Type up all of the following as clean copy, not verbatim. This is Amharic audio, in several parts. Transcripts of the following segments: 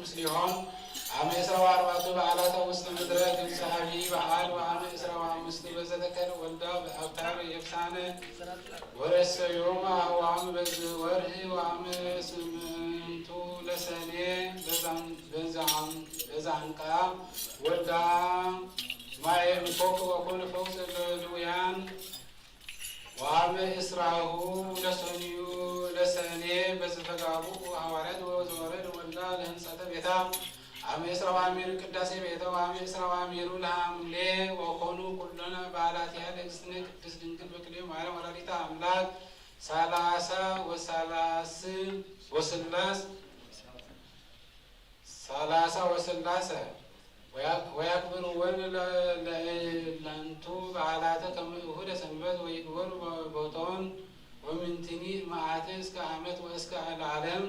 ምስሊሆን አመ እስራ ወአርባዕቱ በዓላተ ውስተ ምድረ ግብጽ ሀቢይ በዓል ወአመ እስራ ወአምስቱ በዘተከለ ወልዳ በአብታር የብሳነ ወረሰዮም ወአመ በወርህ ወአመ ስምንቱ ለሰኔ በዛንቃ ወልዳ ማየ ምኮክ ወኮነ ፈውስ ለድውያን ወአመ እስራሁ ለሰኔ በዘተጋቡ ሐዋርያት ወዘወረድ ወልዳ ለህንጸተ ቤታ አመ እስራ ወአሚሩ ቅዳሴ ቤተ ወአመ እስራ ወአሚሩ ለሐምሌ ወኮኑ ኩሎነ በዓላቲሃ ለእግዝእትነ ቅድስት ድንግል በክልኤ ማርያም ወላዲተ አምላክ ሰላሳ ወሰላሰ ወያክብሩወን ለእላንቱ በዓላተ ከመ እሁደ ሰንበት ወይክበሩ ቦታውን ወምንትኒ መዓት እስከ ዓመት ወእስከ ለዓለም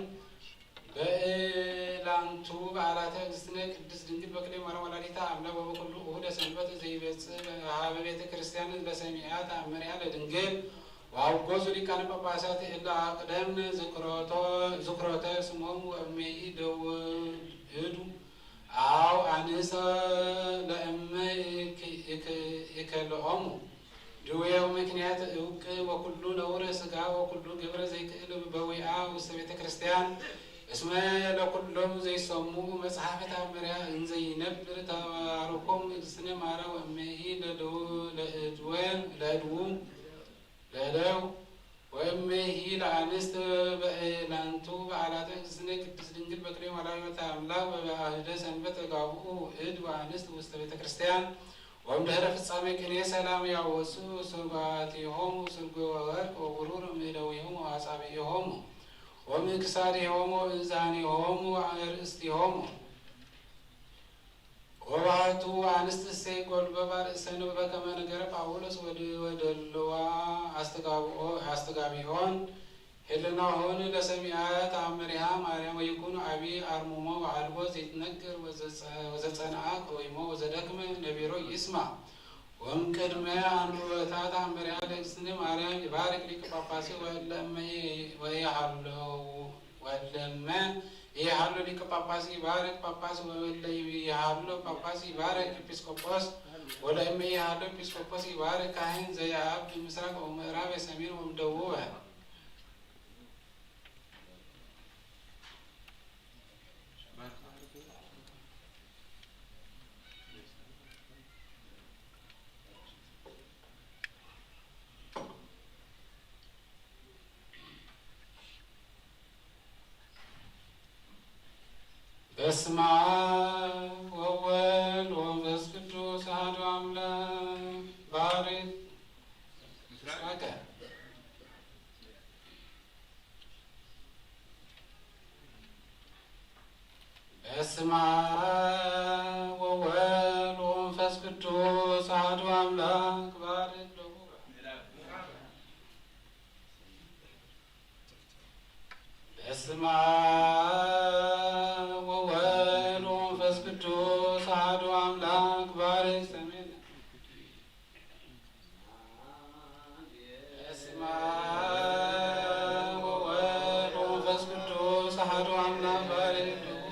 በእላንቱ በዓላተ እግዝእትነ ቅድስት ድንግል በክልኤ ማርያም ወላዲተ አምላክ ወበኩሉ እሁደ ሰንበት ዘይበጽሕ ሀበ ቤተ ክርስቲያን ለሰሚዓ ተአምሪሃ ለድንግል ወአውገዙ ሊቃነ ጳጳሳት እለ አቅደምነ ዝክሮተ ስሞሙ ወእመይ ደውእዱ አው አንሰ ለእመ ይከልኦሙ ድውየው ምክንያት እውቅ ወኩሉ ነውረ ሥጋ ወኩሉ ግብረ ዘይክእል በዊአ ውስተ ቤተ ክርስቲያን እስመ ለኩሎም ዘይሰሙ መጽሐፈ ተአምሪሃ እንዘ ይነብር ተባረኮሙ እግዝእትነ ማርያም ወእመይ ለእደው ወእመይ ለአንስት በእላንቱ በዓላተ እግዝእትነ ቅድስት ድንግል በክልኤ ወላዲተ አምላክ በበዓለ ሰንበት ተጋብኡ እድ ወአንስት ውስተ ቤተ ክርስቲያን ወእምድኅረ ፍጻሜ ቅኔ ሰላም ያወፁ ሥርጓቲሆሙ ስርጎ ወወርቅ ወብሩር እምእደዊሆሙ ወአጻብዒሆሙ ወምክሳዲሆሙ ወእዛኒሆሙ ወአርእስቲሆሙ ወባሕቱ አንስት እሰይ ጐልበባ ርእሰን በከመ ነገረ ጳውሎስ ወደልዋ አስተጋቢሆን ሄልናሆን ለሰሚዓ ተአምሪሃ ማርያም ወይኩኑ አብይ አርሙሞ ወአልቦ ዘይትነገር ወዘጸንዐ ቀዊሞ ወዘደክመ ነቢሮ ይስማ ወእምቅድመ አንብቦታ ተአምሪሃ ለእግዝእትነ ማርያም ይባርክ ሊቀ ጳጳስ ወእለእመ ይሃሎ ሊቀ ጳጳስ ይባርክ ጳጳስ ወእለ ይሃሎ ጳጳስ ይባርክ ኤጲስቆጶስ ወለእመ ይሃሎ ኤጲስቆጶስ ይባርክ ካህን ዘየአብድ ምስራቅ ወምዕራብ የሰሜን ወእምደቡብ በስመ አብ ወወልድ ወመንፈስ ቅዱስ አሐዱ አምላክ ባርክ ምስራቀ በስመ አብ ወወልድ ወመንፈስ ቅዱስ አሐዱ አምላክ ባርክ ደቡበ በስመ አብ ወወልድ ወመንፈስ ቅዱስ አሐዱ አምላክ ባርክ ሰሜነ በስመ አብ ወወልድ ወመንፈስ ቅዱስ አሐዱ አምላክ ባርክ ደቡበ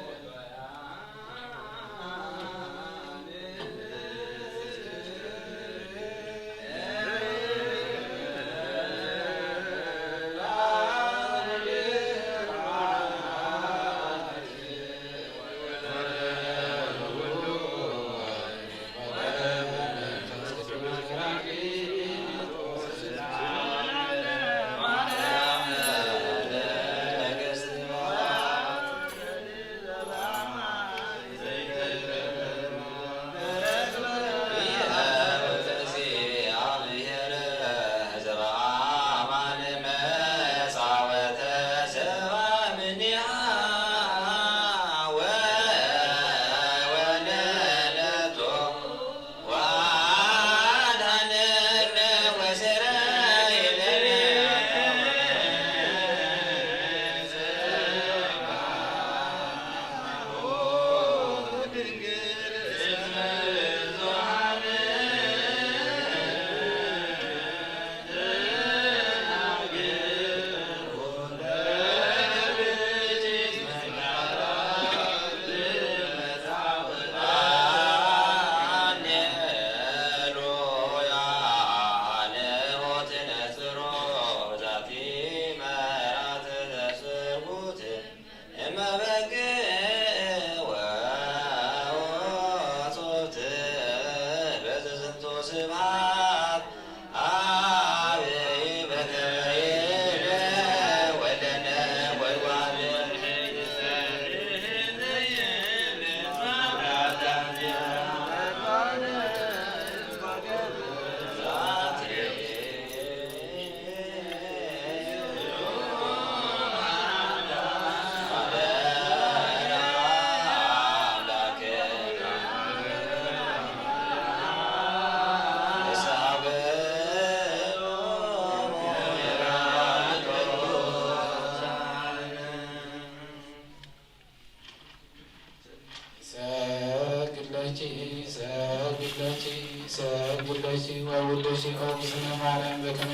ሰግለች ወውልደች ኦግዝነ ማርያም በከመ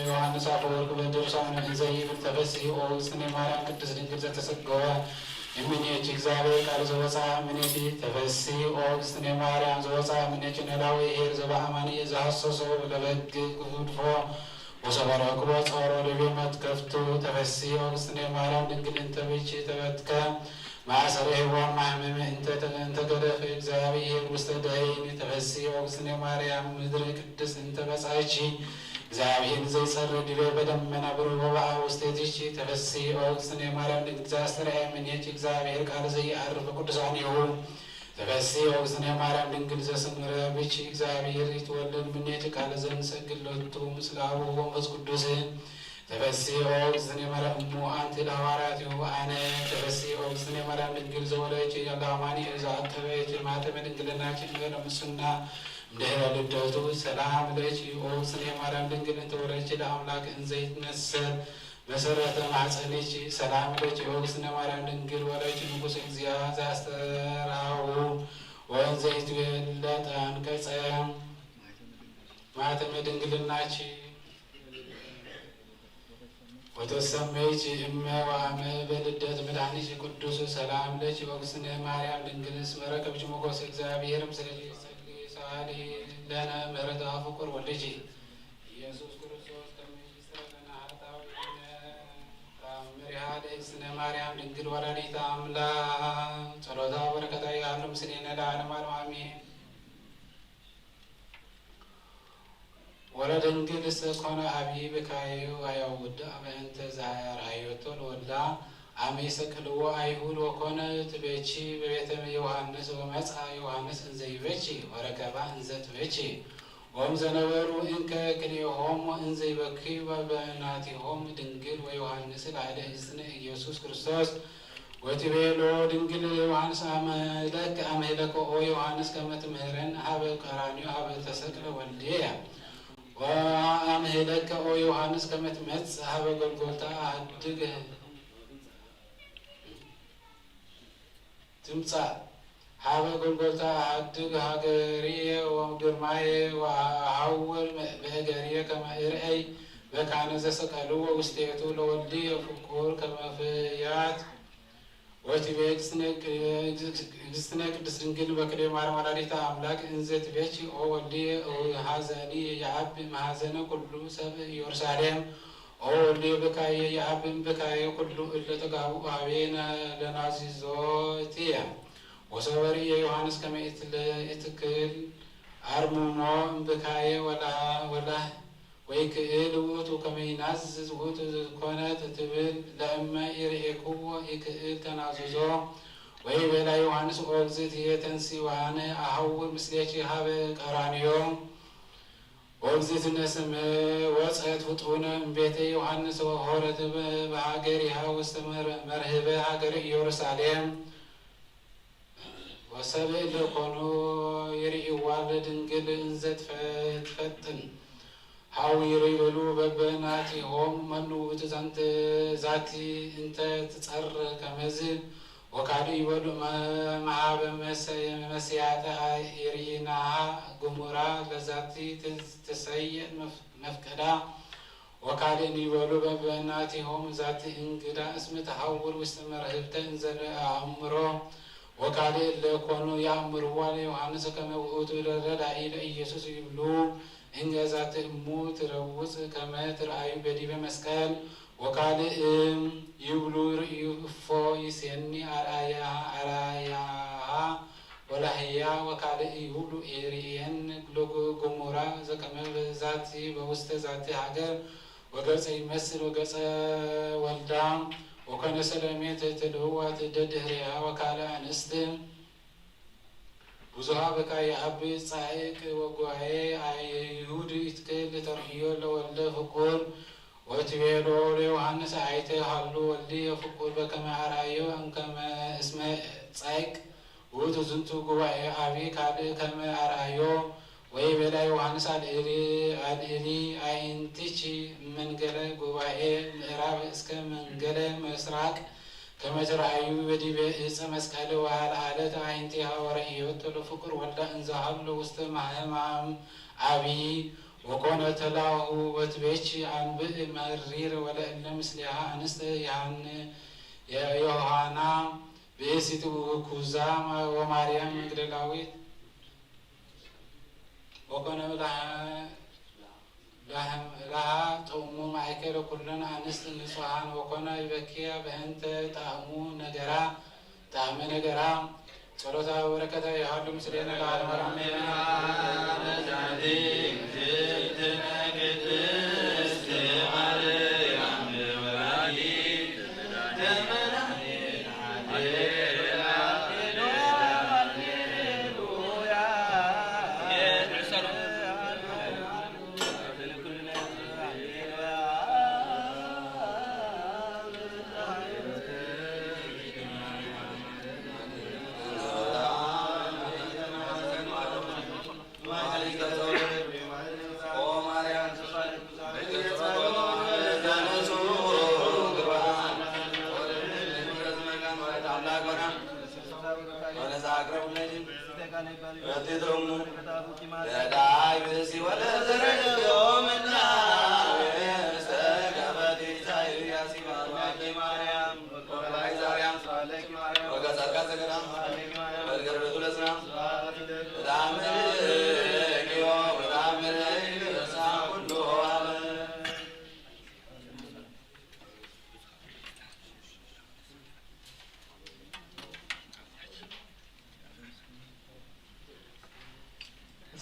ዮሐንስ አፈወርቅ በድርሳኑ እንዘይብል ተፈሥሒ ኦግዝነ ማርያም ቅድስት ድንግል ዘተሰገወ እምኔኪ እግዚአብሔር ቃል ዘወፅአ እምኔኪ ተፈሥሒ ኦግዝነ ማርያም ዘወፅአ እምኔኪ ኖላዊ ኄር ዘበአማኒ ዘሐሰሶ ለበግ ጉድፎ ወሰበረክቦ ጾሮ ለቤመት ከፍቱ ተፈሥሒ ኦግዝነ ማርያም ድንግል እንተ ብእሲ ተበትከ ማእሰረ ሔዋን ማህመም እንተ ገደፈ እግዚአብሔር ውስተ ደይን ተፈሥሒ ኦግዝነ ማርያም ምድር ቅድስት እንተ በጻእቺ እግዚአብሔር ዘይጸርይ ዲበ በደመና ብሩህ ወበአብ ውስቴትኪ ተፈሥሒ ኦግዝነ ማርያም ድንግል ዘአስተርአየ እምኔኪ እግዚአብሔር ቃል ዘየዐርፍ ቅዱሳኒሁ ተፈሥሒ ኦግዝነ ማርያም ድንግል ዘሰምረ ብኪ እግዚአብሔር ይትወለድ እምኔኪ ቃል ዘንሰግድ ሎቱ ምስለ አቡሁ ወመንፈስ ቅዱስ ተፈሥሒ ኦግዝነ ማርያም እሙ አንቲ ለሐዋርያቲሁ አነ ተፈሥሒ ኦግዝነ ማርያም ድንግል ዘወለደች ለአማኑኤል ዘአጠበች ማኅተመ ድንግልናኪ እንበለ ሙስና እምድኅረ ልደቱ ሰላም ለኪ ኦግዝነ ማርያም ድንግል እንተ ወለደች ለአምላክ እንዘ ይትነሣ መሰረተ ማኅፀንኪ ሰላም ለኪ ኦግዝነ ማርያም ድንግል ወለደች ንጉሠ እግዚአ ዘአስተርአሁ ወእንዘ ይትዌለጥ አንቀጸ ማኅተመ ድንግልናኪ ወተሰመይኪ እመ ወአመ በልደት መድኃኒኪ ቅዱስ ሰላም ለኪ ኦግዝነ ማርያም ድንግል እስመ ረከብኪ ሞገሰ እግዚአብሔር ምስሌኪ ሰአሊ ለነ ምሕረተ ፍቁር ወልድኪ ኢየሱስ ክርስቶስ ከመ ይሥረይ ለነ ኃጣውኢነ ተአምሪሃ ለእግዝእትነ ማርያም ድንግል ወላዲተ አምላክ ጸሎታ በረከታ ይሃሉ ምስሌነ ለዓለመ ዓለም አሜን። ወለድንግል እስተኮነ አብይ ብካዩ አያውድ በእንተ ዘአርአዮቶ ለወልዳ አመ ይሰቅልዎ አይሁድ ወኮነ ትቤቺ በቤተ ዮሐንስ ወመጽአ ዮሐንስ እንዘ ይቤቺ ወረከባ እንዘ ትቤቺ ወእምዘነበሩ እንከ ክልኤሆሙ እንዘ ይበክዩ በበናቲሆሙ ድንግል ወዮሐንስ ላዕለ እዝነ ኢየሱስ ክርስቶስ ወትቤሎ ድንግል ዮሐንስ አመሄለከ ኦ ዮሐንስ ከመ ትምህረነ ሀበ ቀራንዮ ሀበ ተሰቅለ ወልድየ ወአምሄለከ ኦ ዮሐንስ ከመ ትመጽእ ሀበ ጎልጎታ አሐድግ ትምጻእ ሀበ ጎልጎታ አሐድግ ሀገርየ ወግርማየ ወአሐውር በእገርየ ከመ እርአይ በካህነ ዘሰቀልዎ ውስቴቱ ለወልድየ ፍቁር ከመ ፍያት ወትቤ እግዝእትነ ቅድስት ድንግል በክልኤ ማርያም ወላዲተ አምላክ እንዘ ትቤቺ ኦ ወልድየ ሀዘኒ የአብ ማሐዘነ ኩሉ ሰብእ ኢየሩሳሌም ኦ ወልድየ ብካየ የአብ ብካየ ኩሉ እለ ተጋብኡ ሀቤነ ለናዚዞትየ ወሰበርየ ዮሐንስ ከመ ኢትክል አርምሞ እምብካየ ወላ ወይክእል ውእቱ ከመ ይናዝዝ ውእቱ ኮነት ትብል ለእመ ኢርኤክዎ ይክእል ተናዝዞ ወይቤላ ዮሐንስ ኦ እግዝእትየ ተንሥኢ ወአነ አሐውር ምስሌኪ ሀበ ቀራንዮ ወእግዝእትነ ስመ ወጽአት ፍጡነ እምቤተ ዮሐንስ ወሖረት በሀገሪሃ ውስተ መርህበ ሀገረ ኢየሩሳሌም ወሰብእ ለኮኑ ይርእይዋ ለድንግል እንዘ ትፈጥን ሐዊር ይበሉ በበናቲሆሙ መኑ ውእቱ ዛቲ እንተ ትጸር ከመዝ ወካልእ ይበሉ መሀበ መስያተ ኢሪናሃ ገሞራ ለዛቲ ትሰይእ መፍቀዳ ወካልእ ይበሉ በበናቲሆሙ ዛቲ እንግዳ እስመ ተሐውር ውስተ መርህብተ እንዘ አእምሮ ወካልእ ለኮኑ ያእምርዋ ለዮሐንስ ከመ ውእቱ ረዳኢ ለኢየሱስ ይብሉ እንገ ዛቲ እሙ ትረውፅ ከመ ትርአዩ በዲበ መስቀል ወካልእ ይብሉ ርእዩ እፎ ይሴኒ አርአያሃ ወላህያ ወካልእ ይብሉ ኤርየን ገሞራ ዘከመ ዛቲ በውስተ ዛቲ ሀገር ወገጸ ይመስል ወገጸ ወልዳ ወኮነ ሰለሜት ትልህዋት ደድህሪያ ወካልእ አንስት ብዙሃ በካየ አብ ጻዕቅ ወጓዬ አይሁድ ይትክል ተርሕዮ ለወልደ ፍቁር ወትቤሎ ለዮሐንስ አይተ ሃሉ ወልድየ ፍቁር በከመ አርአዮ እምከመ እስመ ጻዕቅ ውእቱ ዝንቱ ጉባኤ አብይ ካልእ ከመ አርአዮ ወይቤላ ዮሐንስ አልዕሊ አዕይንቲኪ መንገለ ጉባኤ ምዕራብ እስከ መንገለ ምስራቅ ከመትርአዩ በዲበ ዕፀ መስቀል ወአልዓለት አይንቲሃ ወረኢዮቶ ለፍቁር ወልዳ እንዛሃሉ ውስተ ማህማም አብይ ወኮነ ተላሁ ወትቤች አንብእ መሪር ወለእለ ምስሊሃ አንስተ ዮሐና ብእሲት ኩዛ ወማርያም መግደላዊት ወኮነ ለሃ ጥዕሙ ማእከለ ኩለን አንስት ንጹሐን ወኮነ ይበኪያ በእንተ ጣዕመ ነገራ ጸሎታ ወበረከታ ይሃሉ ምስሌነ ለዓለመ ዓለም።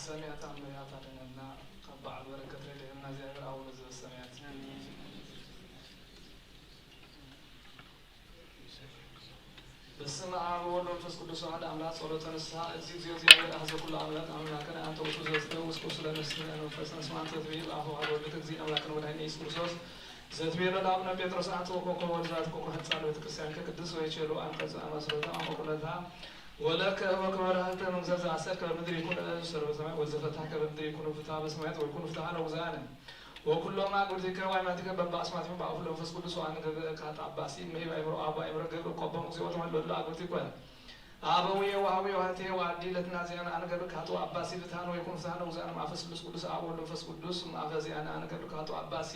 ሰማያት አምላክ አደነና ከበዓል በረከት ለደህና እግዚአብሔር አቡነ ዘበሰማያት በስመ አብ ወወልድ ወመንፈስ ቅዱስ አሐዱ አምላክ ጸሎተ ንስሐ እዚህ ጊዜ እግዚአብሔር አሐዘ ኩሉ አምላክ አምላክነ አንተ ውእቱ ዘወትር ውስጥ ስለነስነ መንፈስ ነስማንተ ትቤ አፉ ወልድ እግዚእ አምላክነ ወዳይነ ኢየሱስ ክርስቶስ ዘትቤለ ለአቡነ ጴጥሮስ አንተ ወኮከብ ወልዛት ኮኮ ህንጻ ቤተክርስቲያን ከቅዱስ ወይቼሎ አንቀጽ መስረታ አመቁለታ ወለከ ወከበረሃተ መንግሥተ ዘአሰርከ በምድር ይኩን ሰርወ ሰማይ ወዘፈትሐ በምድር ይኩን ፍትሐ በሰማያት ወይኩን ፍትሐ ለውዛነ ወኩሎማ ጉርቲከ ወአይማቲከ በበአስማቲከ በአፉ ለመንፈስ ቅዱስ ወአንገበ ካጣባሲ መይብ አይምሮ አባ አይምሮ ገብረ ቆበሙ እግዚኦ ተመለሉ አጉርቲከ አበውየ ወአቡየ ወህቴ ወአዲ ለትናዚያን አንገበ ካቶ አባሲ ፍትሐ ወይኩን ፍትሐ ለውዛነ ማፈስ ቅዱስ አብ ወወልድ ወመንፈስ ቅዱስ ማፈዚያን አንገበ ካቶ አባሲ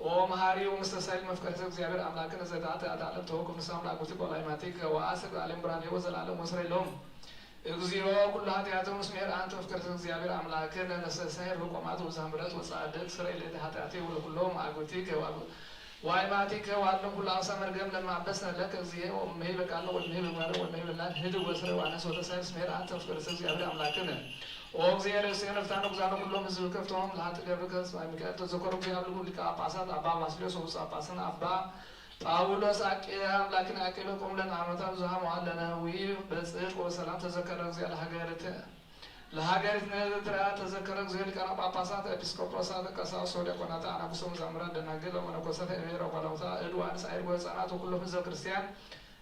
ኦ መሐሪው መስተሳይል መፍቀርተ እግዚአብሔር አምላክን ዘታት አዳለም ተወኩ ንሳም ላጉርቲከ ወአይማቲከ ወአስር ዓለም ብርሃን ወዘላለም ወስረይሎም እግዚኦ ኩሉ ኃጢአተ ምስሜር አንተ ፍቅርተ እግዚአብሔር አምላክን ነሰሳይ በቆማት ወዛምረት ወጻድቅ ስረይ ለኃጢአቴ ወለኩሎም አጉርቲከ ወአይማቲከ ወአለም ኩሉ አሳ መርገም ለማበስ ለከ እግዚኦ መይ በቃለ ወመይ በማረ ወመይ በላን ሄድ ወስረ ዋነስ ወተሳይ ምስሜር አንተ ፍቅርተ እግዚአብሔር አምላክን ኦ እግዚአብሔር ሰነፍታን ጉዛነ ሁሉም ህዝብ ከፍቶም ለሀጥ ገብርከስ ማይምቀጥ ተዘከሩ እግዚአብሔር ሁሉ ሊቃ ጳጳሳት አባ ባስልዮስ ወጳጳሳት አባ ጳውሎስ አምላክን አቀለ ቆምለን አመታው ዘሃ መዋለነ ወይ በጽድቅ ወሰላም ተዘከረ እግዚአብሔር ለሀገሪት ነትራ ተዘከረ እግዚአብሔር ሊቃነ ጳጳሳት ኤጲስቆጶሳት ቀሳውስት ወዲያቆናት አናብሶም ዘምራን ደናግል ወመነኮሳት ኤቤሮ ባላውታ እድዋን ሳይር ወጻናት ወኩሎ ህዝበ ክርስቲያን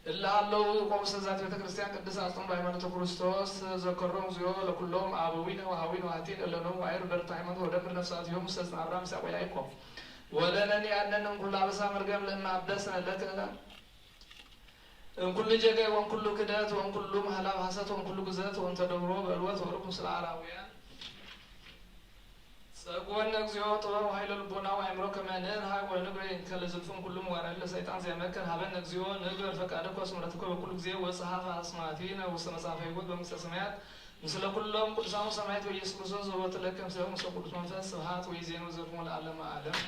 እላለው ቆምሰ ዛት ቤተክርስቲያን ቅዱስ አጽም በሃይማኖተ ክርስቶስ ዘከሮም እግዚኦ ለኩሎም አበዊነ ወሃዊነ ወሃቲን ለነው አይር በርታ ሃይማኖት ወደምር ነፍሳት ይሁን ሰጽ አብርሃም ሳቆ ያይቆም ወለነኒ ያነን ኩሉ አበሳ መርገም ለማበስ ለከ እንኩሉ ጀገ ወንኩሉ ክደት ወንኩሉ መሐላብ ሐሰት ወንኩሉ ግዘት ወንተደብሮ በልወት ወርቁ ስለ አራውያን ጸጎነ እግዚኦ ጥበብ ኃይለ ልቦና ወአእምሮ ከመንህን ሀይ ወንግሬ ከለዝልፉን ኩሉም ዋረለ ሰይጣን ዘመከን ሀበን እግዚኦ ንግበር ፈቃደኮ ስምረትኮ በኩሉ ጊዜ ወጸሐፈ አስማቲነ ውስተ መጽሐፈ ሕይወት በመንግሥተ ሰማያት ምስለ ኩሎም ቅዱሳኑ ሰማያት ወኢየሱስ ክርስቶስ ዘወትለከም ሰው ምስለ ቅዱስ መንፈስ ስብሐት ወይዜኑ ዘልፎ ለዓለመ ዓለም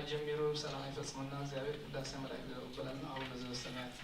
ጀሚሩ ሰላም ይፈጽምና እግዚአብሔር ቅዳሴ መላእክት ይቀበላልና አቡነ ዘበሰማያት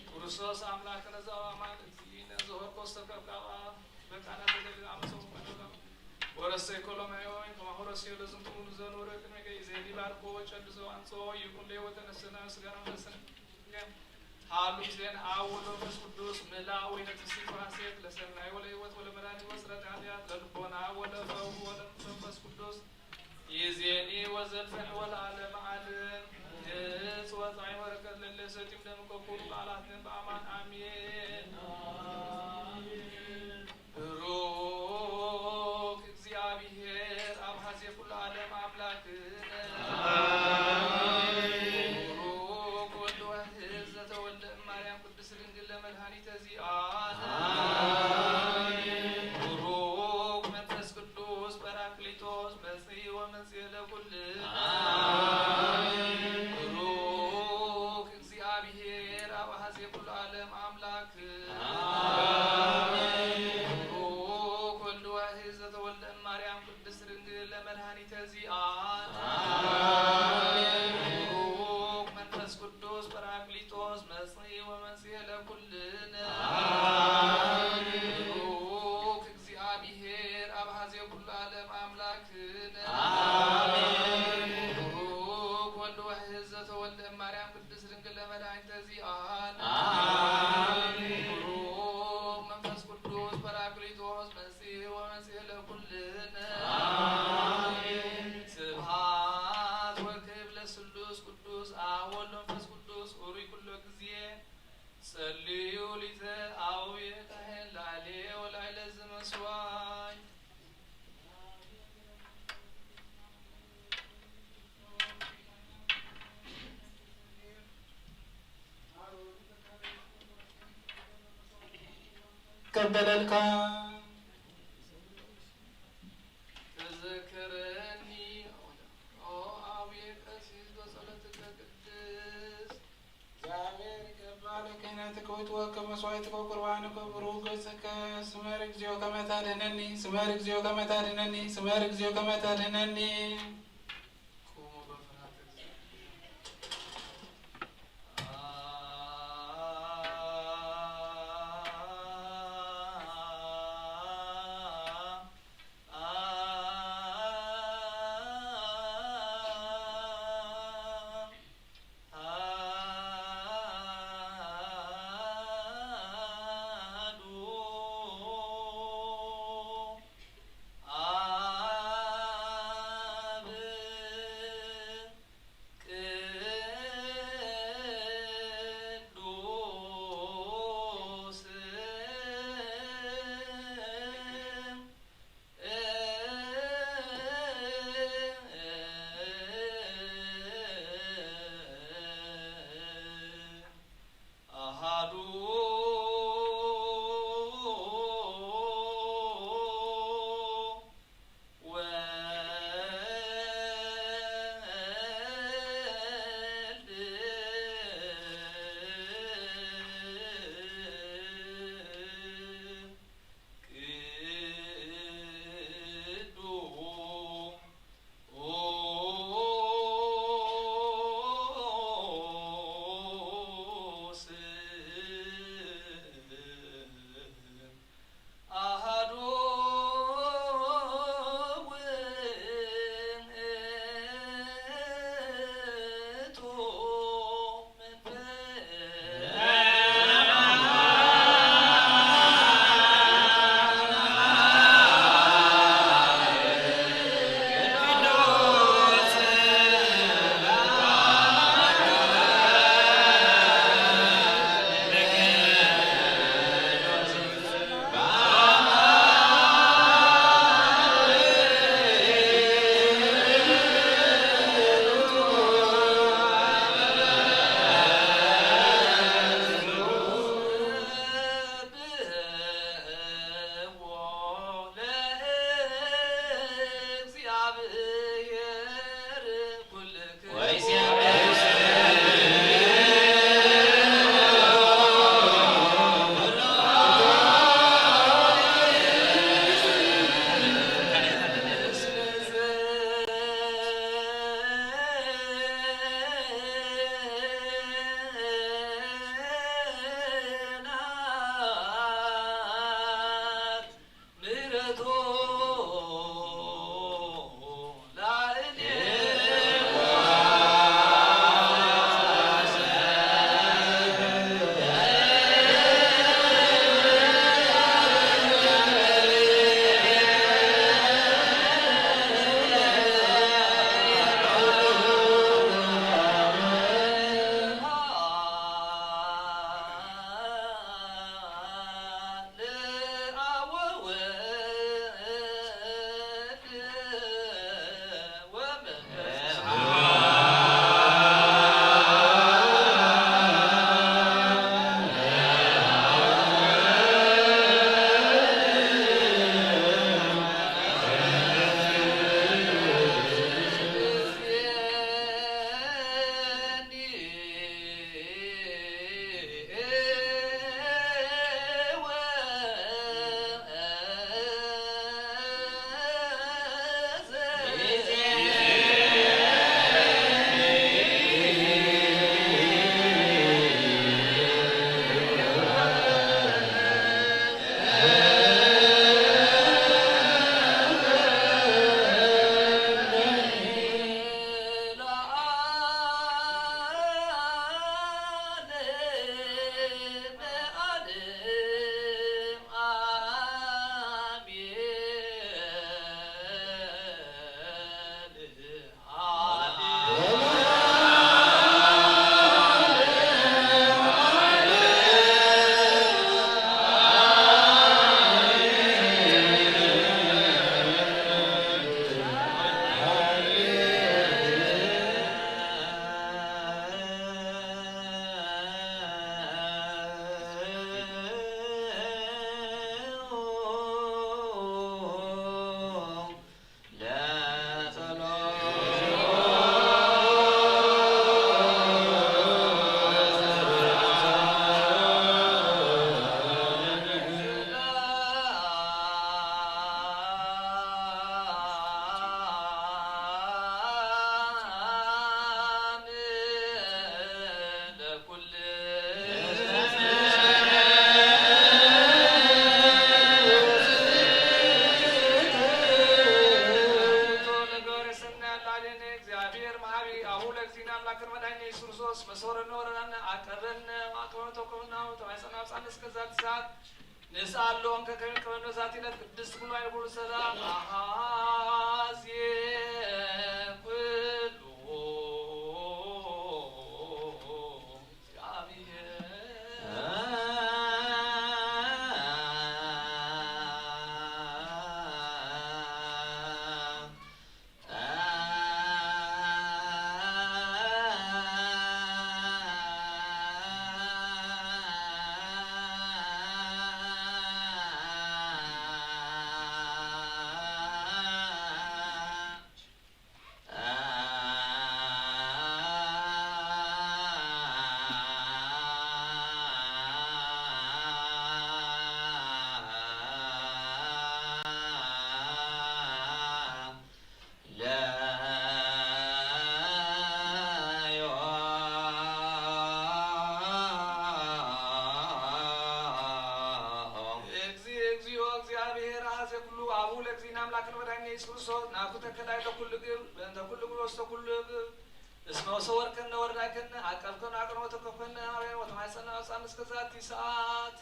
ክርስቶስ አምላክነ ዘአማን እግዚእነ ዘወርቆስ ተከብቃባ በቃና ተደግ አመሰው ማለት ወረሰይ ኮሎማዮ ከማሆረስ የለዝም ሁሉ ዘኖረ ከነገ ይዘኒ ባርኮ ጨልዞ አንጾ ይኩን ለወተነሰና ስጋና ለሰነ ሃሉ ዘን አውሎ ቅዱስ መላው የነትስፋ ሴት ለሰናይ ወለ ህይወት ወለ መራኒ ወስረት ኃጢአት ለልቦና ወለ ፈው ወለ መንፈስ ቅዱስ ይዘኒ ወዘልፈን ወለ ዓለም ዓለም ጽወት አይወረከት ለለሰቲም ደምቆቁል ቃላትን በአማን አሜን ሩክ እግዚአብሔር አብሐዜ ኩሉ ዓለም አምላክነ ሩክ ወልድ ዋሕድ ዘተወልደ እማርያም ቅድስት ድንግል ለመድኃኒተ ዚአነ ሩክ መንፈስ ቅዱስ ጰራቅሊጦስ መጽእ ወመጽእ ለኩልነ ቀበለልካ ተዘከረኒ ኦ አብየ ቀሲስ በጸሎትከ ቅድስ እግዚአብሔር ይቀባል ክህነትከ ወይትወከ መስዋዕትከ ቁርባንከ ብሩክ ገጽከ ስመር እግዚኦ ከመ ታድኅነኒ ስመር እግዚኦ ከመ ታድኅነኒ ስመር እግዚኦ ከመ ታድኅነኒ አብ مسورنا ورنا عقبنا وعقبنا توكلنا وتمسنا بصالح كذات ساعات نسأل لهم ككمل كمان ذاتنا قدس كل واحد يقول سلام اسمه صور كنا ورنا كنا عقب كنا عقب وتكفنا وتمحسنا وصامس كذاتي ساعات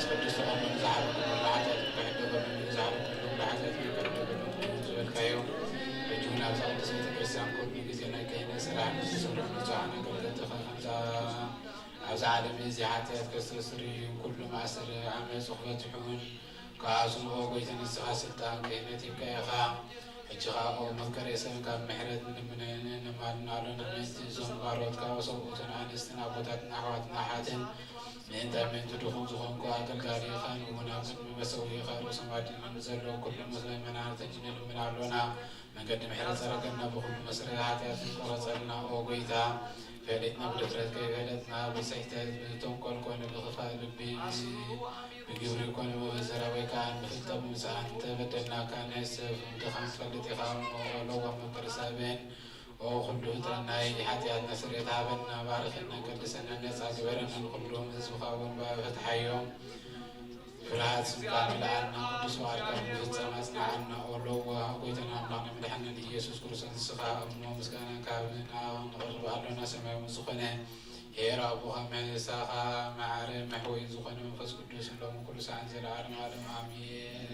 መንፈስ ቅዱስ ተቀበሉ ዝሓለኩ ብላሕታት ክሕደገሉ ዝሓለኩ ብላሕታት ዝበልካዮ እጁን ኣብ ቅዱስ ቤተ ክርስቲያን ኩሉ ግዜ ናይ ክህነት ስራሕ ንዝሰርሑ ንጹሓን ኣገልገልትኻ ከምዛ ኣብዚ ዓለም እዚ ሓጢኣት ከስተስርዩ ኩሉ ማእሰር ዓመፅ ክበፅሑን ካብኣቶም ጎይታ ንስኻ ስልጣን ክህነት ይብቃኢኻ ሕጂ ከዓ መፍቀሪ ሰብ ካብ ምሕረት ንማልና ኣሎና ምእንቲ እዞም ባሮትካ ሰብኡትን ኣንስትን ኣቦታትን ኣሕዋትን ኣሓትን ምእንታይ ምእንቲ ድኹም ዝኾንኩ ኣገልጋሊ ኻን እውን ኣብ ቅድሚ መሰውኢኻ ርእሶም ኣዲሞም ዘሎ ኩሉ ምእመናን ንልምን ኣሎና መንገዲ ምሕረት ፀረገና ብኩሉ መስረት ሓጢኣትን ቆረፀልና ጎይታ ፈሊጥና ብድፍረት ከይፈለጥና ብፅሕተት ብተንኮል ኮነ ብክፋእ ልቢ ብግብሪ ኮነ ብዘራ ወይ ከዓ ንፍልጠ ብምስኣን ተበደልናካ ናይ ሰብ ድኻም ትፈልጥ ኢኻ ለዋ መፍቀሪ ሰብን ኩሉ ጥረናይ ሓጢኣትና ስርየት ሃበና ባርኸና ቀድሰና ነፃ ግበረና ንኩሎም ህዝብኻ እውን ፈትሓዮም ፍርሃት ስምካ ምልኣልና ቅዱስ በዓልካ ምፍፀም ኣፅናዓና ለዋ ጎይታና ኣምላኽና መድሓኒና ኢየሱስ ክርስቶስ ንስኻ እሞ ምስጋና ካብና ንቕርብ ኣሎና ሰማያዊ ዝኾነ ሄር ኣቡኻ መሳኻ ማዕረ መሕወይ ዝኾነ መንፈስ ቅዱስ ሎሙ ኩሉ ሰዓት ዘለዓለም ዓለም ኣሜን።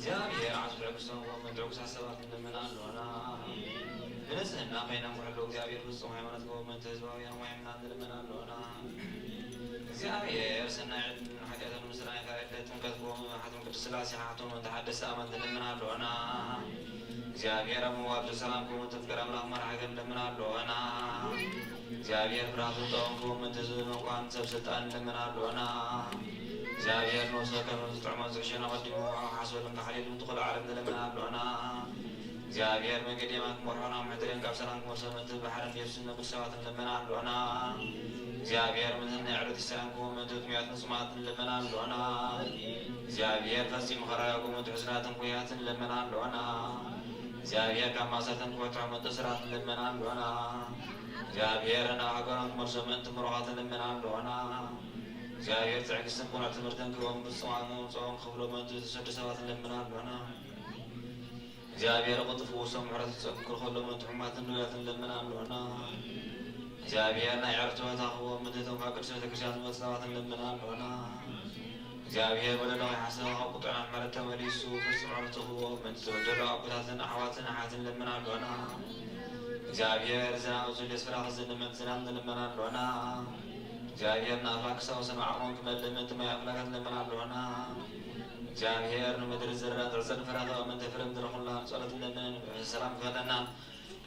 እግዚአብሔር አስብዕ ክሰው መድረጉ ሳሰባት እንደምናለና ብንጽህና ኮይና ኩሕሉ እግዚአብሔር ፍጹም ሃይማኖት ገወመንት ህዝባውያን ሙሂምና እንደምናለና እግዚአብሔር ሰናይ ሓጢአትን ምስራይ ካለት ጥምቀት ሓቶም ቅዱስ ስላሴ ሓቶም ተሓደሰ ኣመን እንደምናለና እግዚአብሔር አመዋብ ሰላም ከወንት ፍቅር አምላክ መርሐገ እንደምናለና እግዚአብሔር ፍርሃቱ ጠውን ከወመንት ህዝብ እንኳን ሰብ ስልጣን እንደምናለና እግዚአብሔር ነውሰ ከመዝ ጥዕሞ ዝዕሸና ቀዲሙ ሓስበልን ካሕሊሉም ትኽእሉ ዓለም ዘለምናለና እግዚአብሔር መንገዲ የማን ክመርሖና ምሕተርን ካብ ሰላም ክመርሰመንት ባሕርን የሱስ ነብር ሰባት እንደምናለና እግዚአብሔር ምንህና ዕለት ሰላም ከወመንት ጥሙያት ንጽማት እንደምናለና እግዚአብሔር ፈጺሙ ኸራያ ከወመንት ሕዝናትን ኩያትን እንደምናለና እግዚአብሔር ካብ ማእሰርተን ክወጥዖ መንት ስራት እንደምናለና እግዚአብሔር ናብ ሃገሮም ክመርሰመንት ምሮኻት እንደምናለና እግዚአብሔር ትዕግስትን ቁኑዕ ትምህርትን ክቦም ብፅማሞም ፀኦም ክብሎ መንቱ ዝተሰዱ ሰባት እንደምናለና እግዚአብሔር ቅጥፍ ውሶም ምሕረት ዝፀክር ከሎ መንቱ ሕማትን ንውያትን እንደምናለና እግዚአብሔር ናይ ዕረፍቲ ቦታ ክቦም ምድቶም ካብ ቅዱስ ቤተክርስትያን ዝመፁ ሰባት እንደምናለና እግዚአብሔር በለሎ ይሓስብ ካብ ቁጥዕና ምሕረት ተመሊሱ ፍጹም ዕረፍቲ ክቦም መንቱ ዝበደሉ ኣቦታትን ኣሕዋትን ኣሓትን እንደምናለና እግዚአብሔር ዝናብ ዝልየስ ፍራኽ ዝንመት ዝናብ እንደምናለና እግዚአብሔር ናፋክ ሰው ሰማዓሞን ክመልምት ማይ ኣፍላካት እንደምናለና እግዚአብሔር ንምድሪ ዝራት ዕፀን ፍራኸ መንተ ፍረም ዝረኹላ ጸሎት እንደምን ሰላም ክፈተና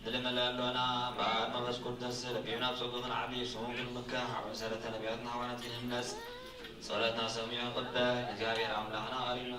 ንልመላለና በዓል መንፈስ ቅዱስ ረቢብና ብፀጉ ክንዓብይ ስሙ ክንምካሕ ኣብ መሰረተ ነቢያትን ሓዋናት ክንህነፅ ጸሎትና ሰሚዑ ቅበል እግዚአብሔር ኣምላኽና ቀሪብና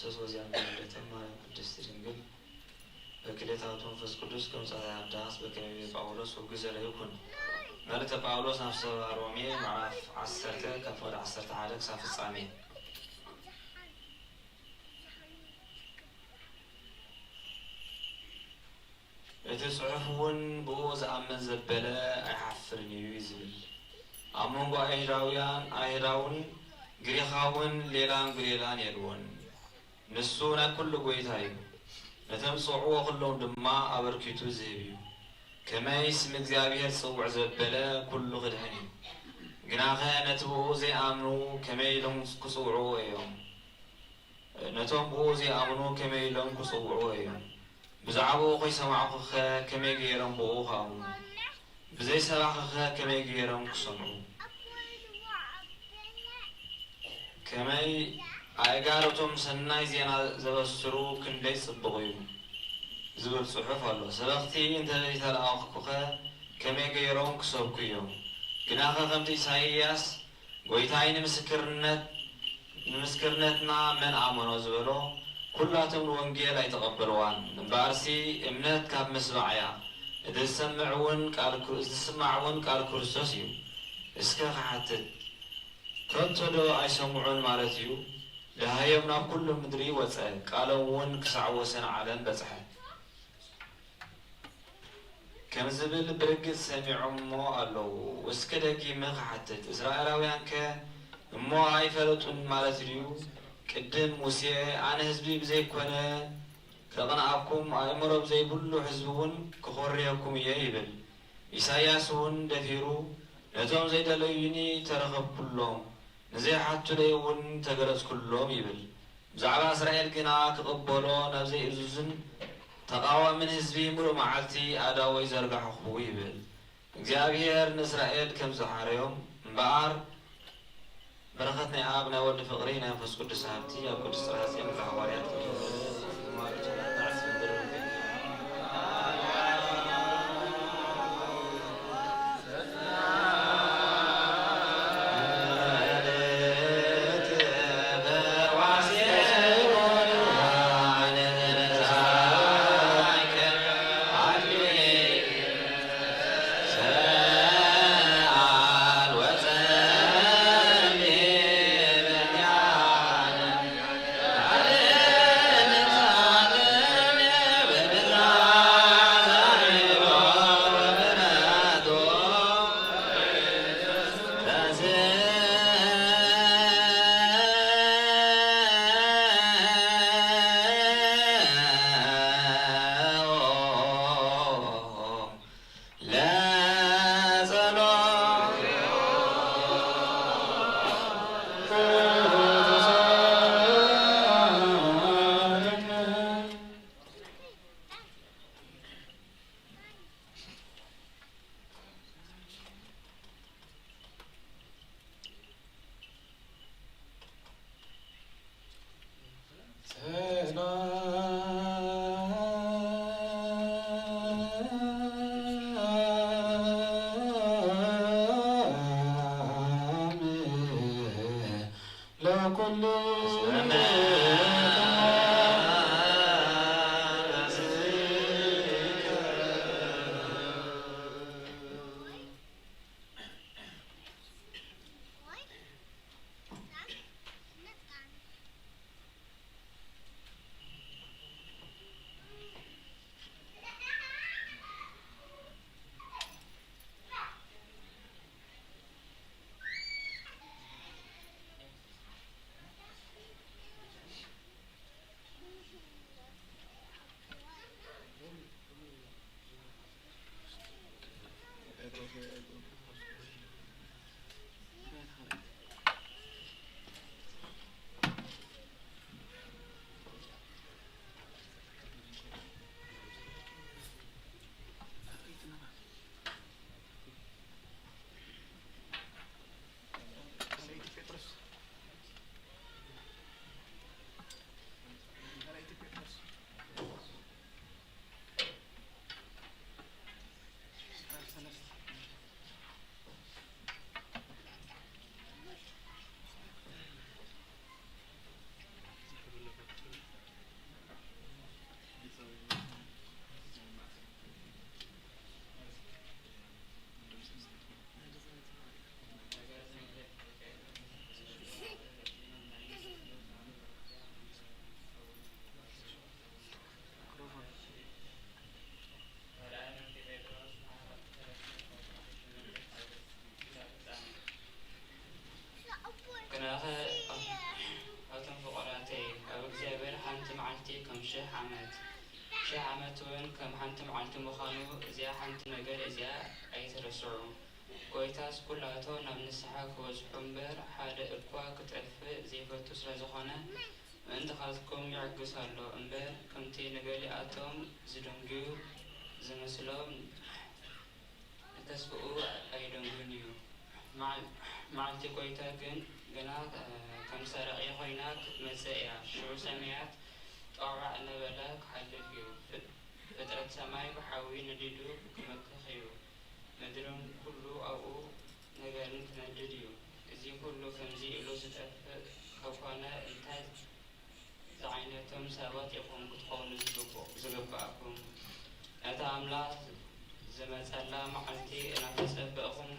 ክርስቶስ ወዚያን በልደተማ ቅድስት ድንግል በክሌታቱ መንፈስ ቅዱስ ከምጻእ አዳስ በከመይ ጳውሎስ ወግዘረ ይኩን መልእክተ ጳውሎስ ናብ ሰብአ ሮሜ ምዕራፍ 10 ከፍወደ 11 ክሳብ ፍጻሜ። እቲ ጽሑፍ እውን ብኡ ዝኣምን ዘበለ ኣይሓፍርን እዩ ዝብል ኣብ መንጎ ኣይሁዳውን ግሪኻውን ሌላን ጉሌላን የልዎን ንሱ ናይ ኩሉ ጎይታ እዩ ነቶም ዝፅውዕዎ ኩሎም ድማ ኣበርኪቱ ዝህብ እዩ ከመይ ስም እግዚኣብሔር ጽውዕ ዘበለ ኩሉ ክድህን እዩ ግናኸ ነቲ ብኡ ዘይኣምኑ ከመይ ኢሎም ክጽውዕዎ እዮም ነቶም ብኡ ዘይኣምኑ ከመይ ኢሎም ክጽውዕዎ እዮም ብዛዕባኡ ከይሰማዕኹ ኸ ከመይ ገይሮም ብኡ ክኣምኑ ብዘይሰማዕኹ ኸ ከመይ ገይሮም ክሰምዑ ከመይ ኣእጋሮቶም ሰናይ ዜና ዘበስሩ ክንደይ ጽቡቕ እዩ ዝብል ጽሑፍ ኣሎ። ሰበኽቲ እንተዘይተለኣኹ ኸ ከመይ ገይሮም ክሰብኩ እዮም ግናኸ ከምቲ ኢሳይያስ ጎይታይ ንምስክርነትና መን ኣመኖ ዝበሎ ኩላቶም ንወንጌል ኣይተቐበልዋን እምበኣርሲ እምነት ካብ ምስባዕ እያ እቲ ዝስማዕ እውን ቃል ክርስቶስ እዩ እስከ ክሓትት ከቶ ዶ ኣይሰምዑን ማለት እዩ ድሃዮም ናብ ኩሉ ምድሪ ወፀ ቃሎም እውን ክሳዕ ወሰን ዓለም በፅሐ ከም ዝብል ብርግጽ ሰሚዖም እሞ ኣለዉ እስከ ደጊመ ክሓትት እስራኤላውያን ከ እሞ ኣይፈለጡን ማለት ድዩ ቅድም ሙሴ ኣነ ህዝቢ ብዘይኮነ ከቕንኣኩም ኣእምሮ ብዘይብሉ ህዝቢ እውን ክኾርየኩም እየ ይብል ኢሳይያስ እውን ደፊሩ ነቶም ዘይደለዩኒ ተረኸብኩሎም ንዘይሓቱለይ እውን ተገለጽኩሎም ይብል ብዛዕባ እስራኤል ግና ክቕበሎ ናብ ዘይእዙዝን ተቃዋምን ህዝቢ ምሉእ መዓልቲ ኣዳወይ ዘርጋሕኹ ይብል እግዚኣብሔር ንእስራኤል ከም ዝሓረዮም እምበኣር በረኸት ናይ ኣብ ናይ ወዲ ፍቕሪ ናይ መንፈስ ቅዱስ ሃብቲ ኣብ ቅዱስ ጽርሐ ሐዋርያት ከም ሓንቲ መዓልቲ ምዃኑ እዚኣ ሓንቲ ነገር እዚኣ ኣይትርስዑ ጎይታስ ኩላቶ ናብ ንስሓ ክበዝሑ እምበር ሓደ እኳ ክጠፍእ ዘይፈቱ ስለ ዝኾነ ምእንቲ ካልትኩም ይዕግስ ኣሎ እምበር ከምቲ ንገሊኣቶም ዝደንግዩ ዝመስሎም ተስፍኡ ኣይደንጉን እዩ መዓልቲ ጎይታ ግን ገና ከም ሰረቒ ኮይና ክትመጽእ እያ ሽዑ ሰማያት ጠዋዕ እናበለ ክሓልፍ እዩ ፍጥረት ሰማይ ብሓዊ ነዲዱ ክመክኽ እዩ ምድርን ኩሉ ኣብኡ ነገርን ክነድድ እዩ እዚ ኩሉ ከምዚ ኢሉ ዝጠፍእ ከኮነ እንታይ ዝዓይነቶም ሰባት ኢኹም ክትኾኑ ዝግባእኩም ነታ ኣምላኽ ዝመጸላ መዓልቲ እናተጸበቕኹም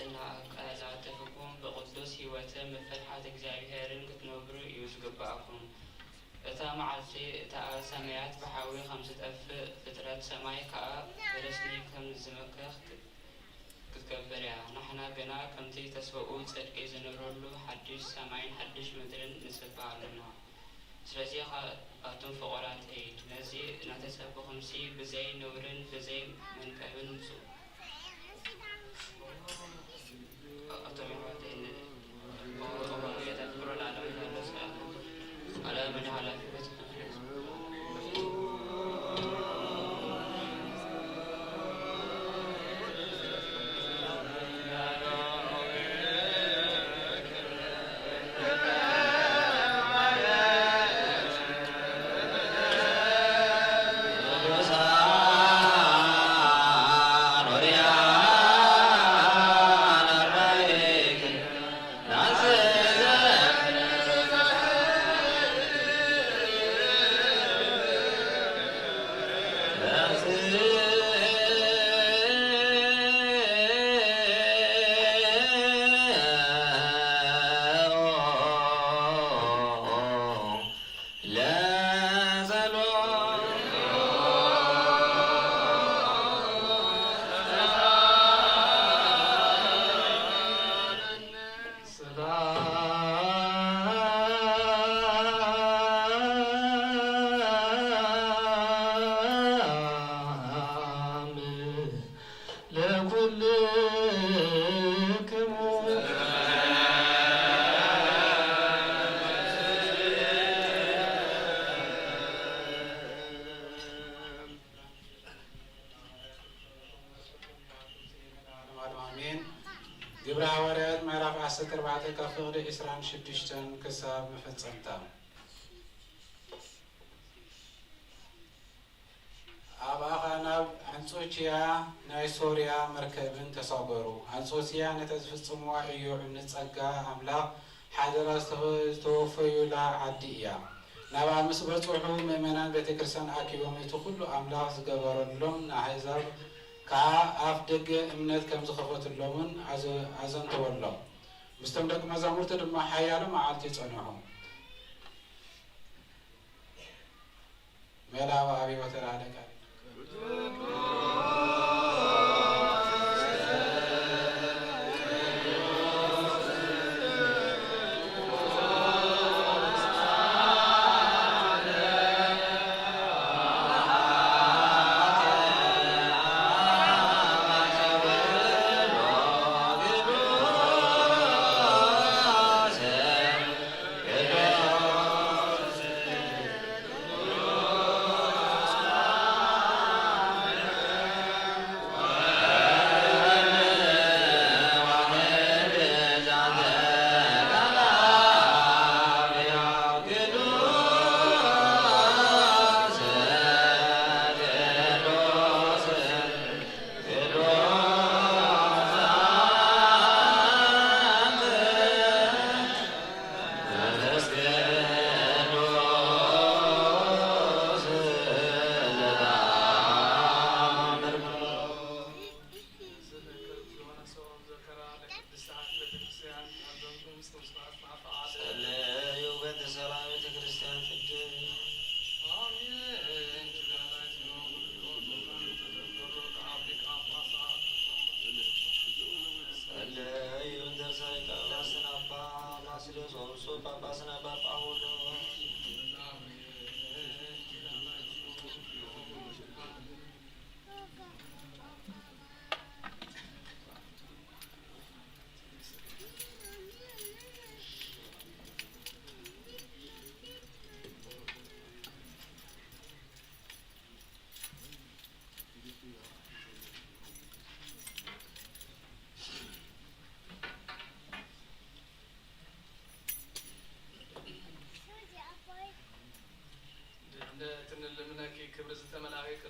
እናቀላጠፍኩም ብቅዱስ ህይወትን ምፍልሓት እግዚአብሔርን ክትነብሩ እዩ ዝግባእኩም እታ መዓልቲ እታ ኣብ ሰማያት ብሓዊ ከም ዝጠፍእ ፍጥረት ሰማይ ከዓ ብረስኒ ከም ዝመክኽ ክትከበር እያ ንሕና ግና ከምቲ ተስፍኡ ጽድቂ ዝነብረሉ ሓድሽ ሰማይን ሓድሽ ምድርን ንጽበ ኣለና ስለዚ ካብቶም ፍቑራተይ ነዚ እናተጸበኹምሲ ብዘይ ነውርን ብዘይ መንቀብን ግብረ ሐዋርያት ምዕራፍ 14 ከፍቅዲ 26 ክሳብ መፈጸምታ ኣብ ኣኻናብ አንጾኪያ ናይ ሶርያ መርከብን ተሳገሩ አንጾኪያ ነተዝፍጽምዋ እዩ ንጸጋ ኣምላኽ ሓደራ ዝተወፈዩላ ዓዲ እያ ናብ ምስ በጽሑ ምእመናን ቤተክርስቲያን ኣኪቦም እቲ ኩሉ ኣምላኽ ዝገበረሎም ንኣሕዛብ ከዓ ኣፍ ደገ እምነት ከም ዝኸፈትሎምን ኣዘንተወሎም ምስቶም ደቂ መዛሙርቲ ድማ ሓያሎ መዓልቲ ጸንሑ መላዋ ኣብይ ወተራደቃ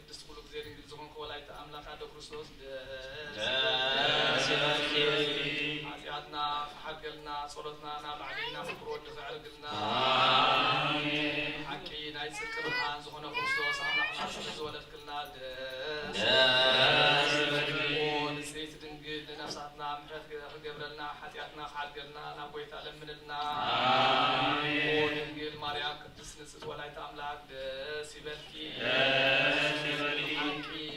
ቅድስት ኩሉ ጊዜ ድንግል ዝኾንክ ወላዲተ አምላክ አደ ክርስቶስ ኃጢአትና ሓገልና ጸሎትና ናብ ላዕሊና ፍቅሮ ንዘዕርግልና ሓቂ ናይ ጽድቂ ብርሃን ዝኾነ ክርስቶስ አምላክና ስለዝወለድክልና ንጽሕት ድንግል ንነፍሳትና ምሕረት ክገብረልና ሓጢአትና ክሓድገልና ናብ ጎይታ ለምንልና ድንግል ማርያም ቅድስት ንጽሕት ወላዲተ አምላክ ደስ ይበልኪ ሓቂ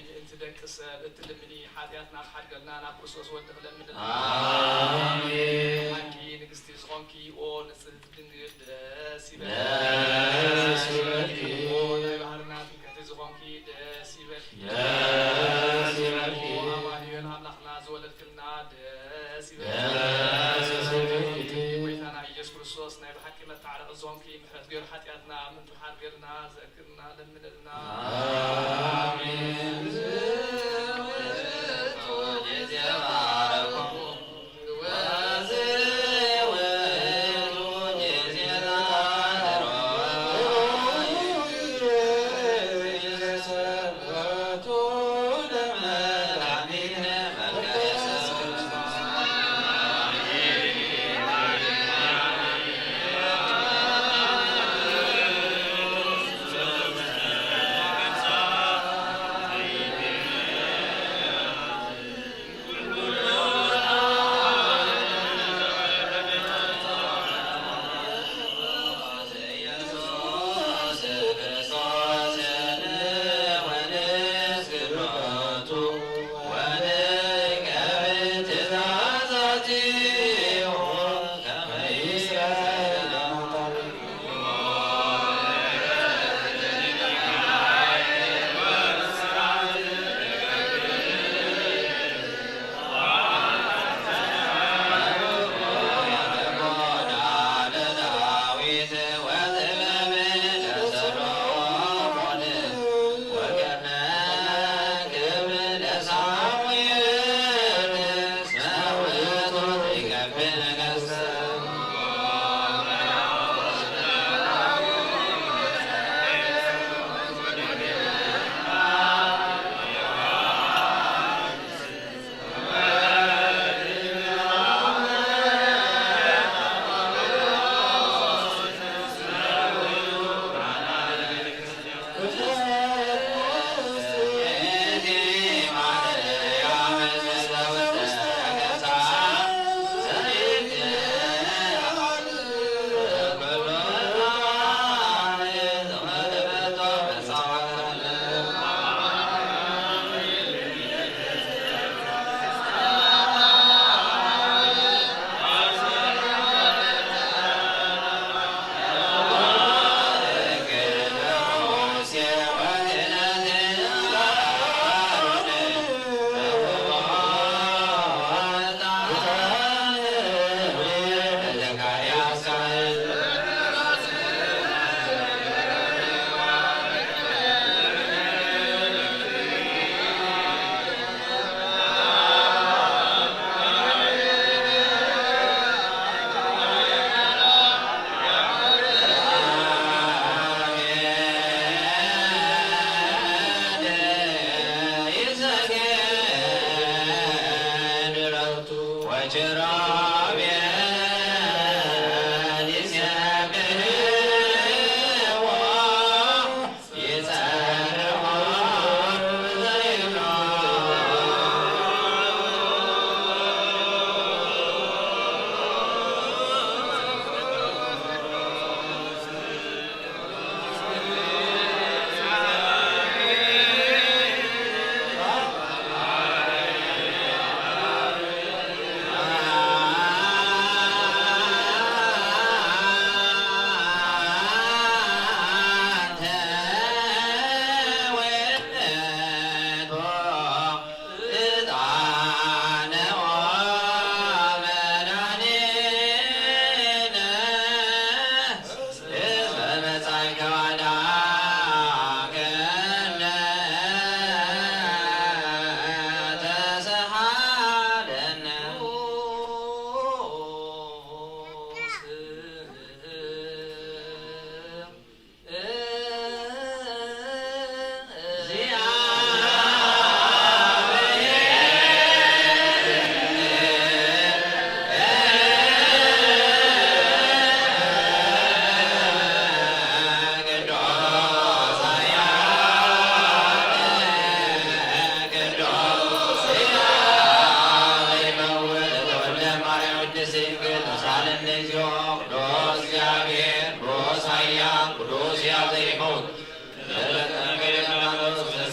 ምእንቲ ደቂ ሰብ እትልምኒ ሓጢአትና ክሓድገልና ናብ ክርስቶስ ወዲ ክለምንልና ሓቂ ንግስቲ ዝኾንኪ ንጽሕት ድንግል ደስ ይበልኪ ናይ ባህርና ትምክሕቲ ዝኾንኪ ደስ ይበልኪ አማኑኤል አምላክና ዝወለድክልና ደስ ይበልኪ ጎይታና ኢየሱስ ክርስቶስ ናይ ብሓቂ መታዓረቂ ዝኾንኪ ምሕረት ገይሩ ሓጢአትና ምንቱ ሓድገልና ዘእክርና ለምንልና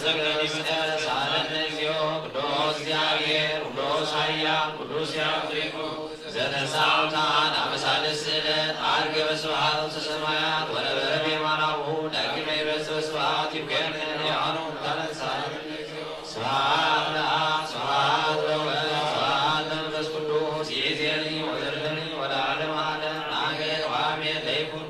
ሳለነ እግዚኦ ቅዱስ እግዚአብሔር ቅዱስ ኃያል ቅዱስ ያፍሪቁ ዘተሳውታን አመሳልስ ስለት አርገ በስብሐት ሰማያት ወነበረ በየማናሁ ዳግመ ይበጽሕ በስብሐት ይብገን ያኑ ተነሳ ስብሐት ለአብ ስብሐት ለወልድ ስብሐት ለመንፈስ ቅዱስ ይእዜኒ ወዘልፈኒ ወለዓለመ ዓለም አሜን ወአሜን ለይኩን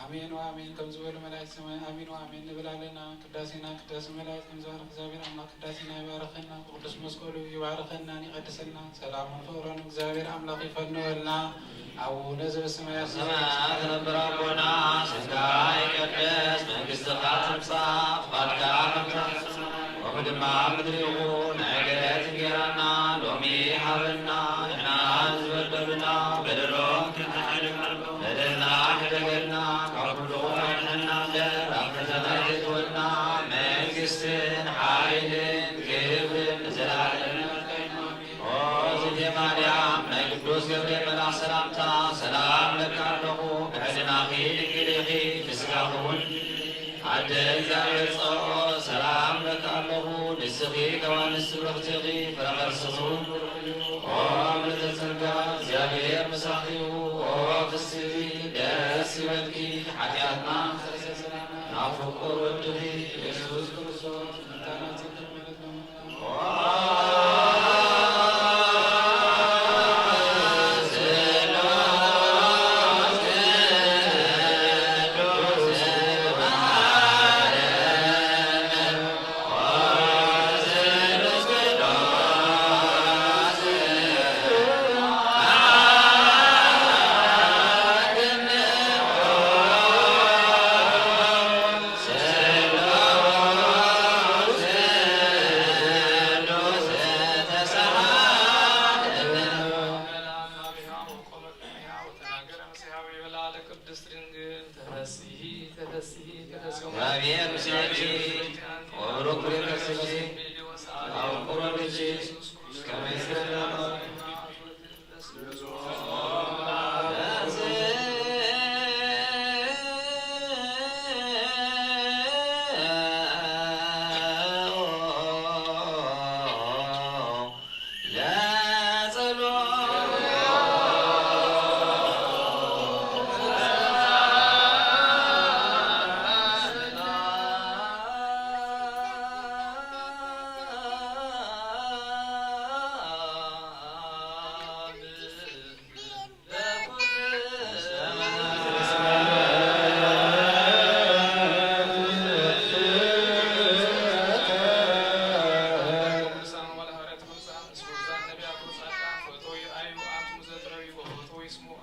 አሜን ወአሜን ከምዝ በሉ መላእክት ሰማይ አሜን ወአሜን እንብላለና ቅዳሴና ቅዳሴ መላእክት እንዘባርክ እግዚአብሔር አምላክ ቅዳሴና ይባርከና ቅዱስ መስቀሉ ይባርከና ይቀድሰና ሰላሙን ፍቅሩን እግዚአብሔር አምላክ ይፈንወልና አቡነ ዘበሰማያት ሰማያት ነበር አቡና ስምከ ይቀደስ መንግሥትከ ትምጻእ ፈቃድከ ወበድማ ምድር ይሁን ነገረት እንጀራና ሎሚ ሀበና ንሕና ዝበደሉና በደሎ በደልና ከደገልና ካብኩሉ ዓይንና እምደር ኣብ ፈተና ይእትወና መንግሥትን ሓይልን ክብርን ንዘላለም ኦ ዝቴ ማርያም ናይ ቅዱስ ገብርኤል መልአክ ሰላምታ ሰላም ለካ ኣለኹ ብሕድናኺ ድንግል ኢኺ ብስጋኺ እውን ኣደ እግዚአብሔር ጸኦ ሰላም ለካ ኣለኹ ንስኺ ከዋንስ ብረኽቲ ኢኺ ፍረ ከርስኺ ኦ ምልዕተ ጸጋ እግዚአብሔር ምሳኺሁ ኦ ፍስሕቲ ደስ ይበልኪ ኃጢአትና ናብ ፍቁር ወድኺ ኢየሱስ ክርስቶስ ምንታናት ዘተመለት ነው Oh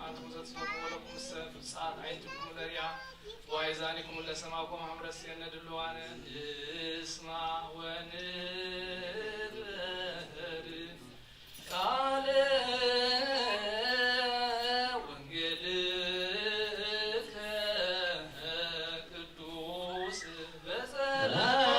አንትሙ ዘትፈኑ ወለኩም ፍጻት አይትኩም ለሪያ ዋይዛኒኩም ለሰማኩም አምረስ የነድልዋነ እስማ ወንበር ቃለ ወንጌልከ ቅዱስ በጸሎት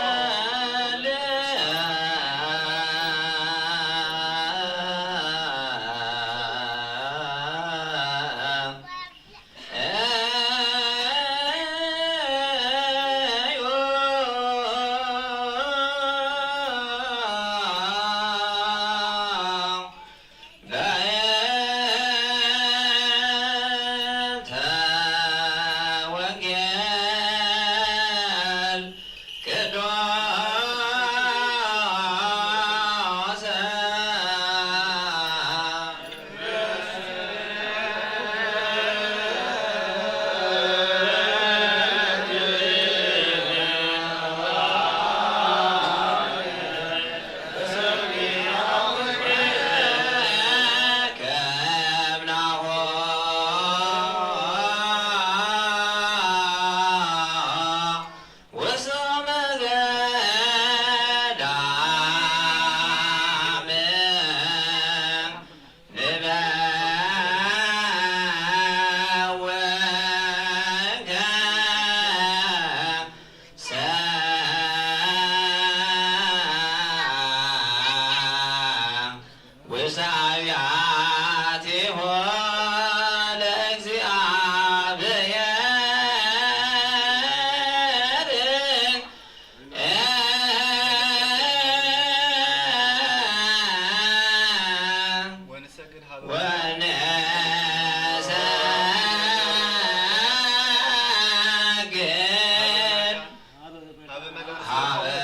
Have a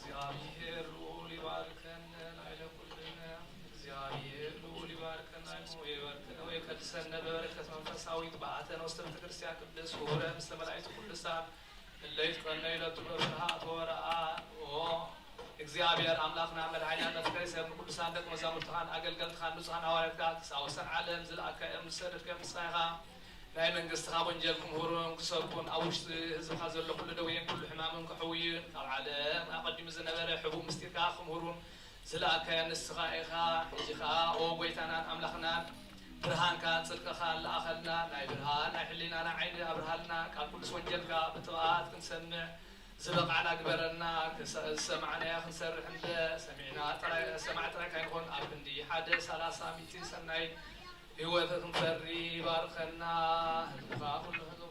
እግዚአብሔር ልዑል ይባርከን ላዕለ ኩልነ እግዚአብሔር ልዑል ይባርከን ወይቀድሰነ በበረከት መንፈሳዊት በአተነ ውስተ ቤተ ክርስቲያን ቅድስት ወረ ምስለ መላእክት ቅዱሳን እለ ይትቀነ ይለቱ በብርሃት ወረአን እግዚአብሔር አምላክና መድኃኒያና ፍቅር ቅዱሳን ደቀ መዛሙርትኻን አገልገልትኻን ንጹሐን ሐዋርያትካ ክሳወሰን ዓለም ዝለኣካ ምሰደድከ ምሳይኻ ናይ መንግስትኻ ወንጀልኩም ሁሩን ክሰርኩን ኣብ ውሽጢ ህዝብካ ዘሎ ኩሉ ደዌን ኩሉ ሕማምን ክሕውይን ካብ ዓለም ኣቐዲሙ ዝነበረ ሕቡብ ምስጢርካ ክምህሩን ዝለኣካዮ ንስኻ ኢኻ ሕጂ ከዓ ኦ ጎይታናን ኣምላኽናን ብርሃንካን ጽድቅኻን ለኣኸልና ናይ ብርሃን ናይ ሕሊናና ዓይኒ ኣብርሃልና ቃል ቅዱስ ወንጀልካ ብጥብኣት ክንሰምዕ ዝበቃዕና ግበረና ሰማዕናያ ክንሰርሕ እንደ ሰሚዕና ሰማዕ ጥራይ ካይንኾን ኣብ ክንዲ 1:30 ሰናይ ህይወት ክንፈሪ ይባርከና ህዝብኻ ኩሉ ህዝብ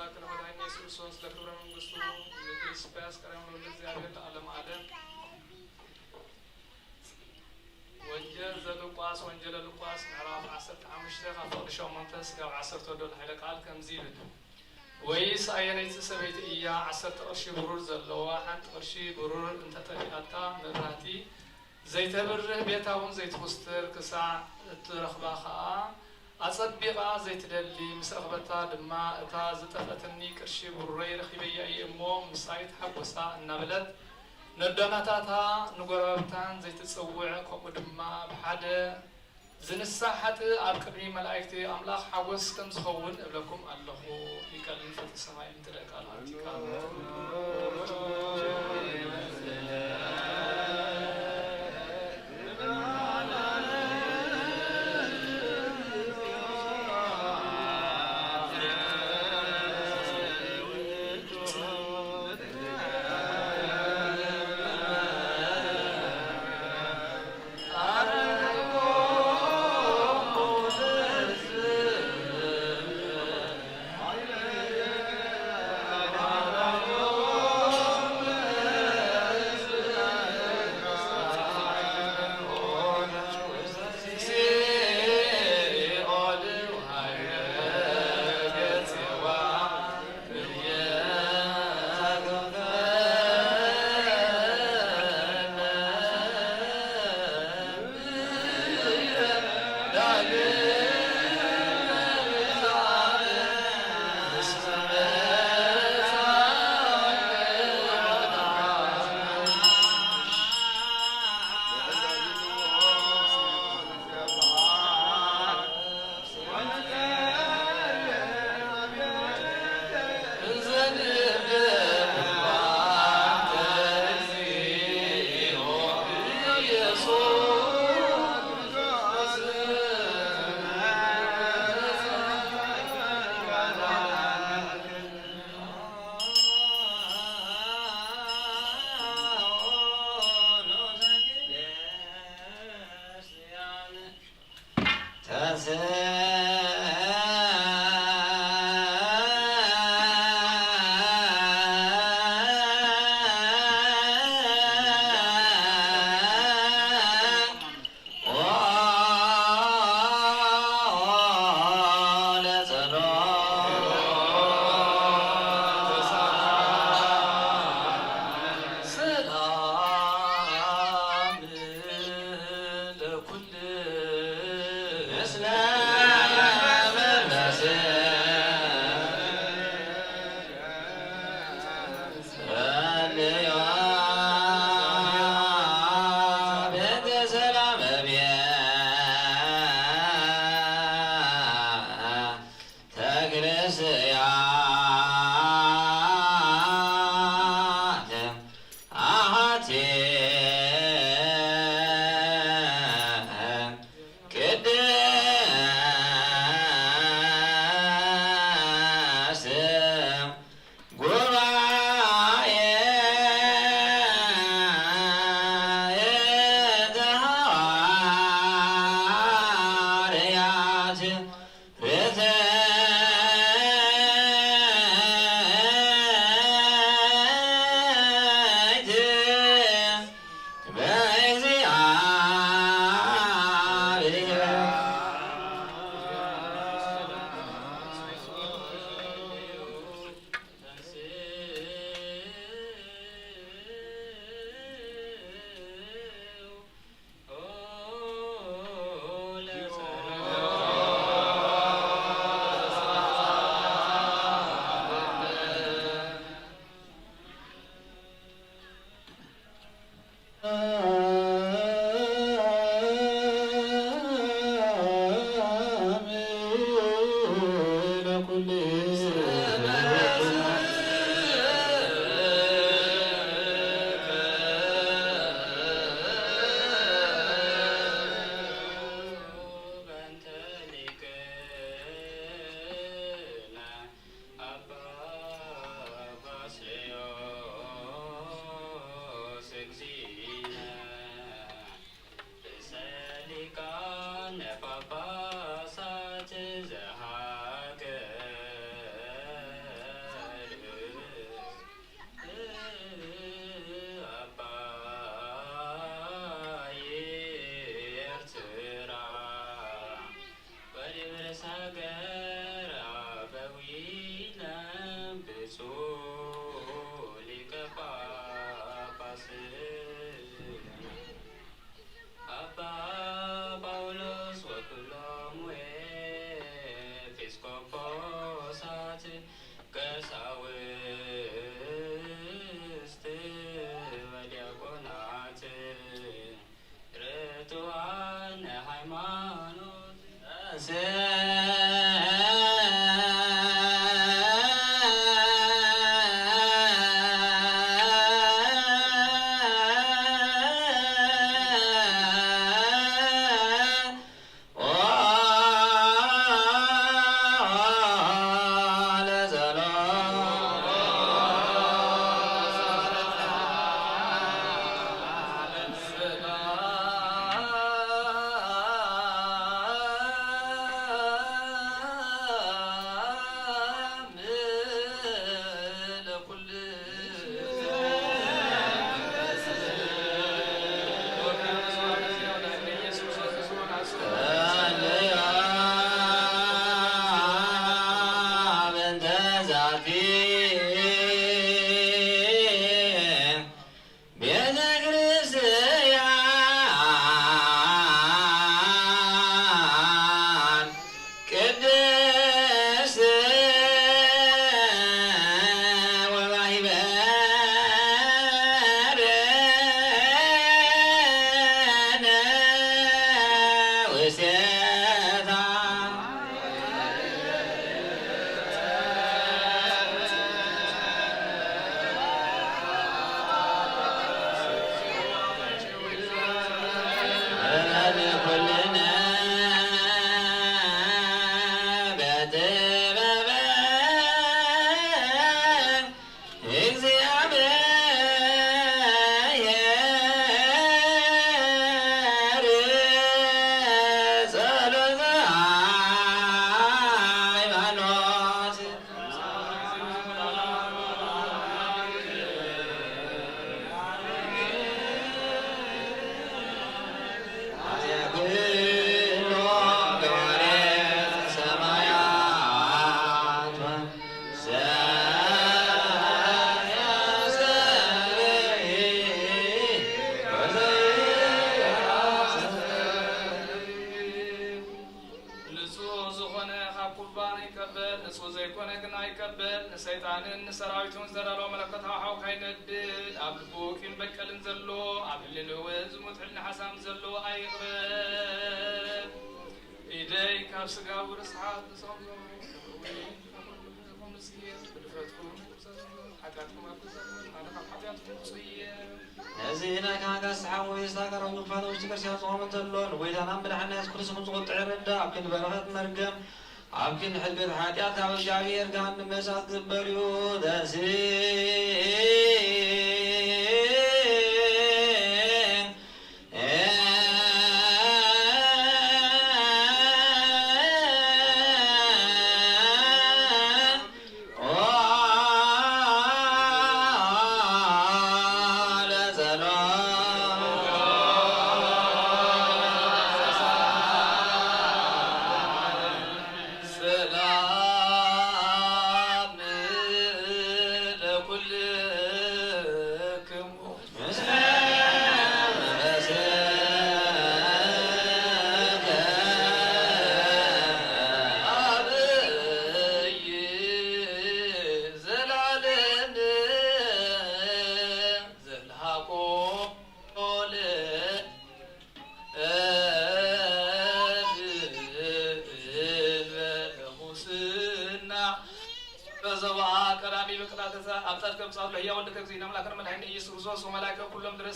አምላክን መድኃኒነ ኢየሱስ ክርስቶስ ለክብረ መንግስቱ ለክርስቶስ ያስቀረም ነው ለእግዚአብሔር ለዓለም ዓለም። ወንጌል ዘሉቃስ ወንጌል ሉቃስ ምዕራፍ 15 ካብ ቁጥሪ 8 እስካብ 10 ወዶ ኃይለ ቃል ከምዚ ይብል ወይስ ኣየነይቲ ሰበይቲ እያ 10 ቅርሺ ብሩር ዘለዋ ሓንቲ ቅርሺ ብሩር እንተጠፊኣታ መብራህቲ ዘይተብርህ ቤታ እውን ዘይትኩስትር ክሳዕ እትረኽባ ከዓ ኣጸቢቓ ዘይትደሊ ምስ ረኽበታ ድማ እታ ዝጠፈትኒ ቅርሺ ብሩረይ ረኺበያ እየ እሞ ምሳይ ተሓጐሳ እናበለት ነዶናታታ ንጎረባብታን ዘይትጽውዕ ከምኡ ድማ ብሓደ ዝንሳሕ ሓጥእ ኣብ ቅድሚ መላእክቲ ኣምላኽ ሓጐስ ከም ዝኸውን እብለኩም ኣለኹ። ይቀልል ፍቲ ሰማይ እንትደቃ ኣርቲካ ሰይጣንን ሰራዊቱን ዘራሎ መለከታ ሓው ካይነድድ ኣብ ልቡ ቂም በቀልን ዘሎ ኣብ ህልንው ዝሙትዕልና ሓሳብ ዘሎ ኣይቕረብ ኢደይ ካብ ስጋዊ ርስሓት ንሶም እዚ ናይ ካህናት ሰሓብ ወይ ዝታቀረቡ ምክፋት ውሽጢ ክርስቲያን ዝቆም እንተሎ ንጎይታና መድሓኒና ኢየሱስ ክርስቶስ ዝቁጥዕ ይረዳእ ኣብ ክንዲ በረኸት መርገም ኣብ ክንዲ ሕልገት ሓጢኣት ካብ እግዚኣብሔር ጋር ንመሳት ዝግበር እዩ ደሲ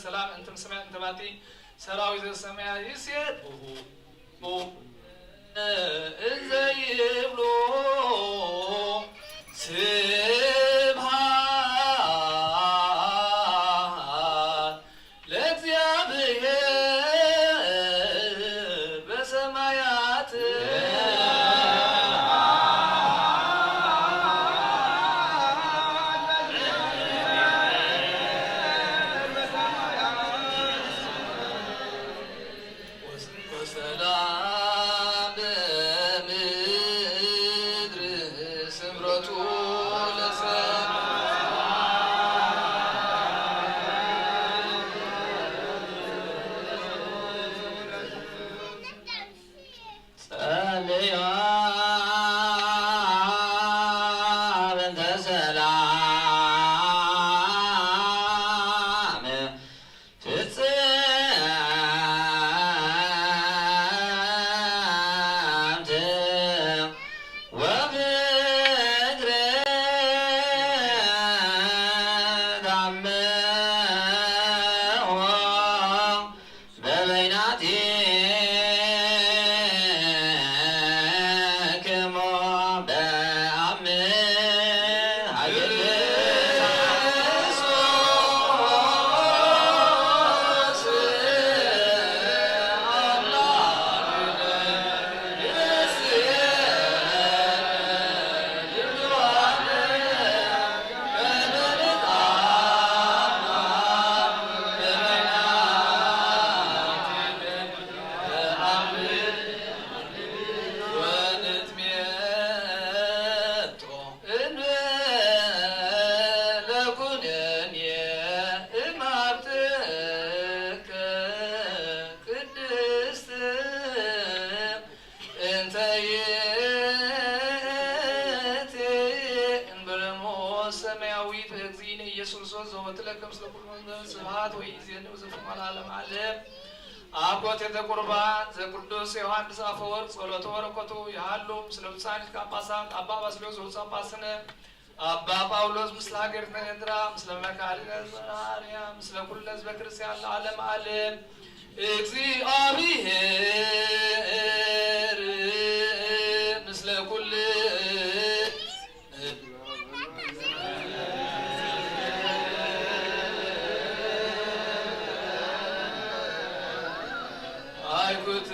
ሰላም እንተም ሰማያት እንተባቲ ሰራዊት ዘሰማያት ይስየት እዘ ይብሎ ስብሐት ለእግዚአብሔር በሰማያት السماوية فيجزيني إيسوس ክርስቶስ ዘወት ለከ ምስለ ኩሉ ስብሐት ወይእዜኒ ወዘልዓለመ ዓለም አብሮት የተቁርባን ዘቅዱስ ዮሐንስ አፈወርቅ ጸሎተ በረከቱ ያሉ ምስለ ብፁዓን ጳጳሳት አባ ባስልዮስ ወጳጳስነ አባ ጳውሎስ ምስለ ሀገርነ ኤርትራ ምስለ መካነ ማርያም ምስለ ኩሉ ሕዝበ ክርስቲያን ለዓለመ ዓለም እግዚአብሔር ምስለ ኩሉ አይኩት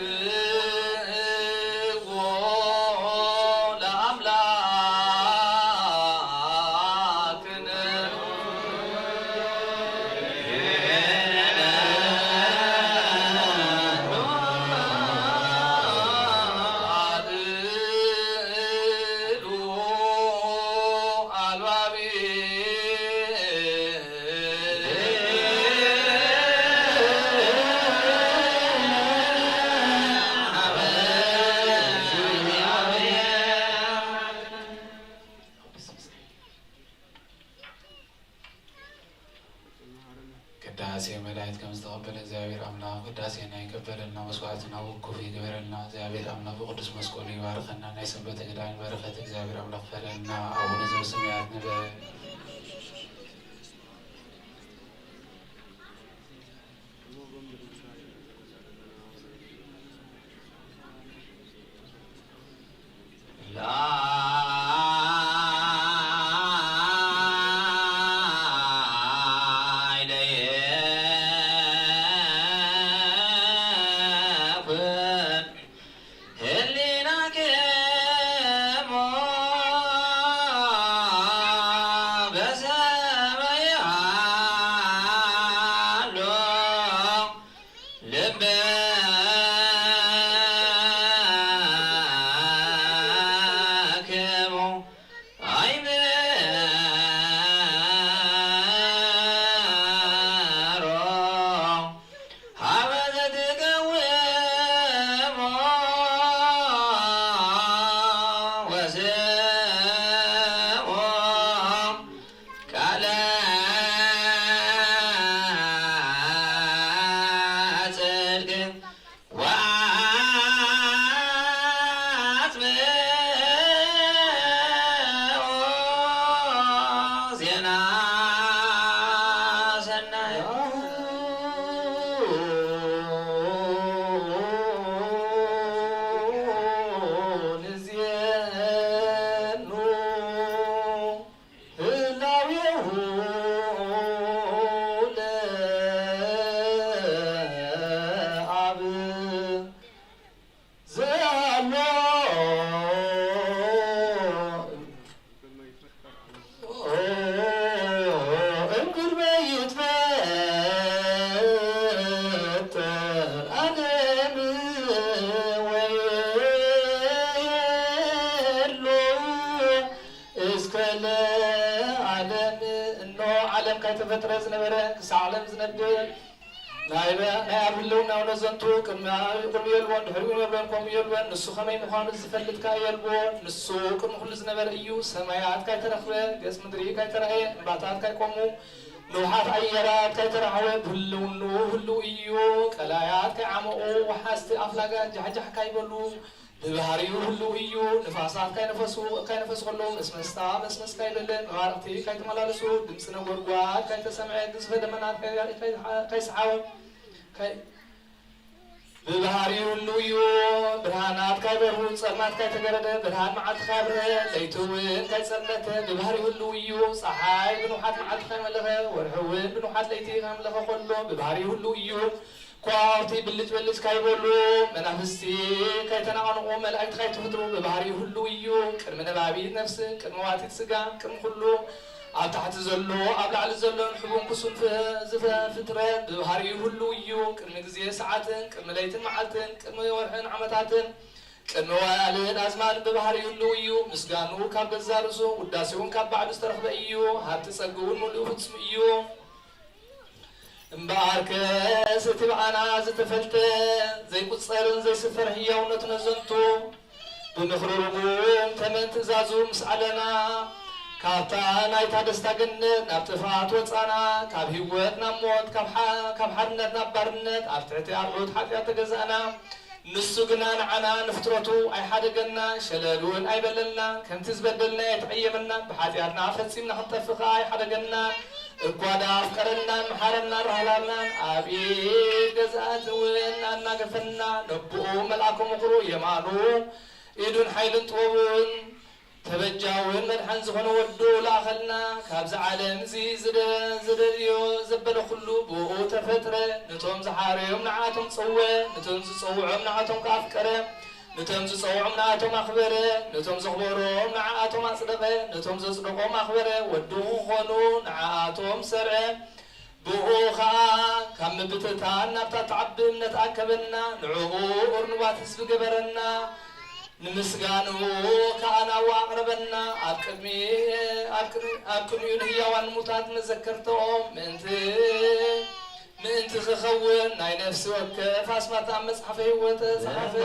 ቅዳሴ መላእክት ከምስተቀበለ እግዚአብሔር አምላክ ቅዳሴና ይቀበለና መስዋዕትና ውኩፍ ይግበረና እግዚአብሔር አምላክ በቅዱስ መስቀሉ ይባርከና ናይ ሰንበተ ገዳም በረከት እግዚአብሔር አምላክ ፈለና አቡነ ዘበሰማያት ንበል كتفترة زنبرة كسالم زنبرة نايبة نايبلون ناو نزنتو كنا يقول يلون هريون يلون كم يلون نسخة ما يمخان الزفلت كا يلون نسوق كم زنبرة أيو سمايات كاي ترخوه جس مدري كاي تراه باتات كاي كمو نوحات أيرات كاي تراه بلون نو بلو أيو كلايات كاي عمو وحاست أفلاقا جح كاي بلو ببهاريو هلو إيو نفاسات كاي نفس خلو اسمس كاي للن غارتي كاي تملالسو دمسنا ورقوات كاي تسمعي دزفة دمنات كاي سحاوم كاي ببهاريو هلو إيو برهانات كاي برهون صرمات كاي تقرده برهان معاد خابره ليتوين كاي صرمته ببهاريو هلو إيو صحاي بنوحات معاد خاي ملغة ورحوين بنوحات ليتي خاي ملغة خلو ببهاريو هلو إيو كوارتي بلج كاي بولو منافستي كاي تناقنقو ملائكت كاي تفترو ببهاري هلو إيو كرم نبابيت نفسك كرم واتي تسقام كرم كلو عب تحت زلو عب لعل زلو نحبون كسون زفا فترة ببهاري هلو إيو كرم نقزيه ساعتن كرم ليتن معلتن كرم ورحن عمتاتن كرم والين أزمان ببهاري هلو إيو مسقانو كاب قزارسو وداسيون كاب بعد استرخب إيو هاب تسقون ملو فتسم إيو مبارك ستبعنا زتفلت زي قصيرن زي سفر هي ونتنزنتو بمخرورهم تمن تزازو مسعلنا ካብታ ናይታ ደስታ ገነት ናብ ጥፋት ወፃና ካብ ህይወት ናብ ሞት ካብ ሓርነት ናብ ባርነት ኣብ ትሕቲ ኣርዑት ሓጢኣት ተገዛእና ንሱ ግና ንዓና ንፍጥረቱ ኣይሓደገና ሸለል እውን ኣይበለልና ከምቲ ዝበደልና የተቀየመና ብሓጢኣትና ፈፂምና ክንጠፍኻ ኣይሓደገና እጓዳ ኣፍቀረና መሓረና ራህላልና ኣብ ገዛእት እውን ኣናገፈና ነብኡ መልኣከ ምክሩ የማኑ ኢዱን ሓይልን ጥበቡን ተበጃውን መድሓን ዝኾነ ወዱ ላኸልና ካብዚ ዓለም እዚ ዝደልዮ ዘበለ ኩሉ ብኡ ተፈጥረ ነቶም ዝሓረዮም ንዓቶም ፀወ ነቶም ዝፀውዖም ንዓቶም ከኣፍቀረ ነቶም ዝፀውዖም ንዓቶም ኣኽበረ ነቶም ዘኽበሮም ንዓቶም ኣፅደቐ ነቶም ዘፅደቆም ኣኽበረ ወዱ ክኾኑ ንዓቶም ሰርዐ ብኡ ከዓ ካብ ምብትታን ናብታ ተዓቢ እምነት ኣከበና ንዕኡ እርኑባት ህዝቢ ገበረና ንምስጋኑ ከኣናዋ ኣቕረበና ኣብ ቅድሚኡ ንህያዋን ሙታት መዘከርተኦም ምእንቲ ክኸውን ናይ ነፍሲ ወከፍ ኣስማት ኣብ መፅሓፈ ህይወት ተፃሓፈ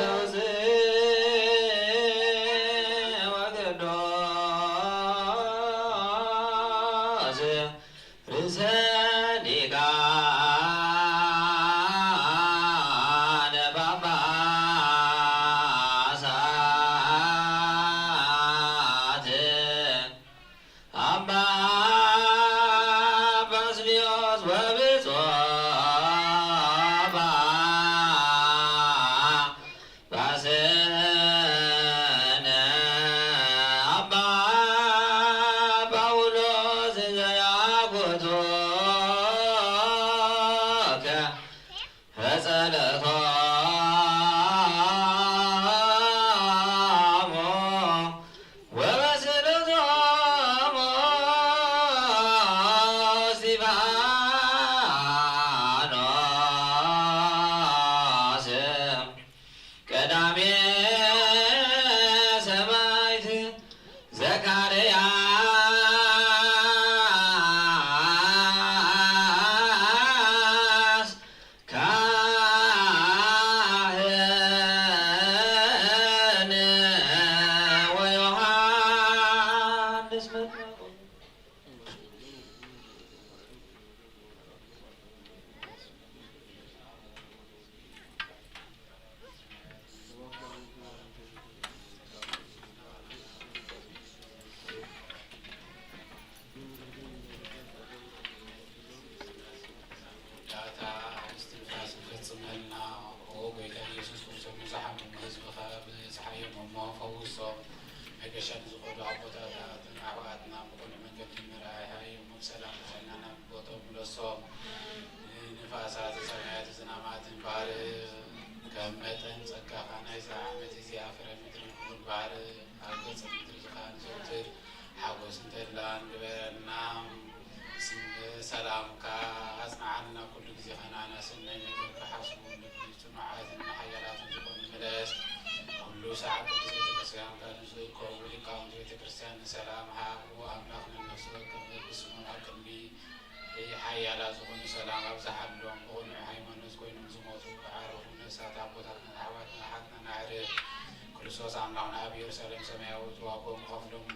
ክርስቶስ አምላክና ኣብ ኢየሩሳሌም ሰማያዊት ዋጎም ከፍሎም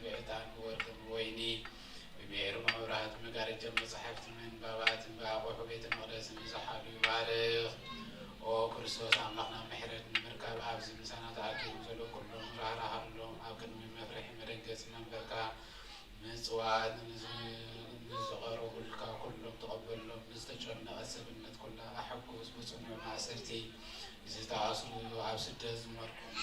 ብዕጣን ወርቅን ወይኒ ብብሔሩ መብራህት መጋረጃ መጽሓፍት ምንባባትን በአቆሑ ቤተ መቅደስን ዝሓሉ ይባርኽ። ኦ ክርስቶስ አምላክና ምሕረት ንምርካብ ኣብዚ ምሳና ተኣኪቡ ዘሎ ኩሎም ራህራሃሎም ኣብ ቅድሚ መፍርሒ መደንገፂ መንበርካ ምፅዋት ንዝቐረቡልካ ኩሎም ተቐበሎም። ንዝተጨነቐ ሰብነት ኩላ ኣሐጉስ ብፅኑዕ ማእሰርቲ ዝተኣስሩ ኣብ ስደት ዝመርኩም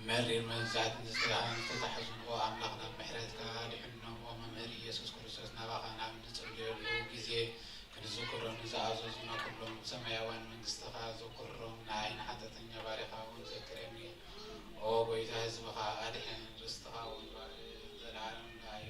መሪር መብዛሕትን ዝተታሕዙን ኦ ኣምላኽና ምሕረትካ ድሕኖም ኦ መምህር ኢየሱስ ክርስቶስ ናባኻ ናብ ንፅልየሉ ግዜ ክንዝክሮም ንዝኣዘዙና ኩሎም ሰማያውያን መንግስትኻ ዘኩሮም ንዓይኒ ሓጠተኛ ባሪኻ እውን ዘክረኒ ኦ ጎይታ ህዝብኻ ኣድሕን ርስትኻ እውን ዘለዓለም ንዓዩ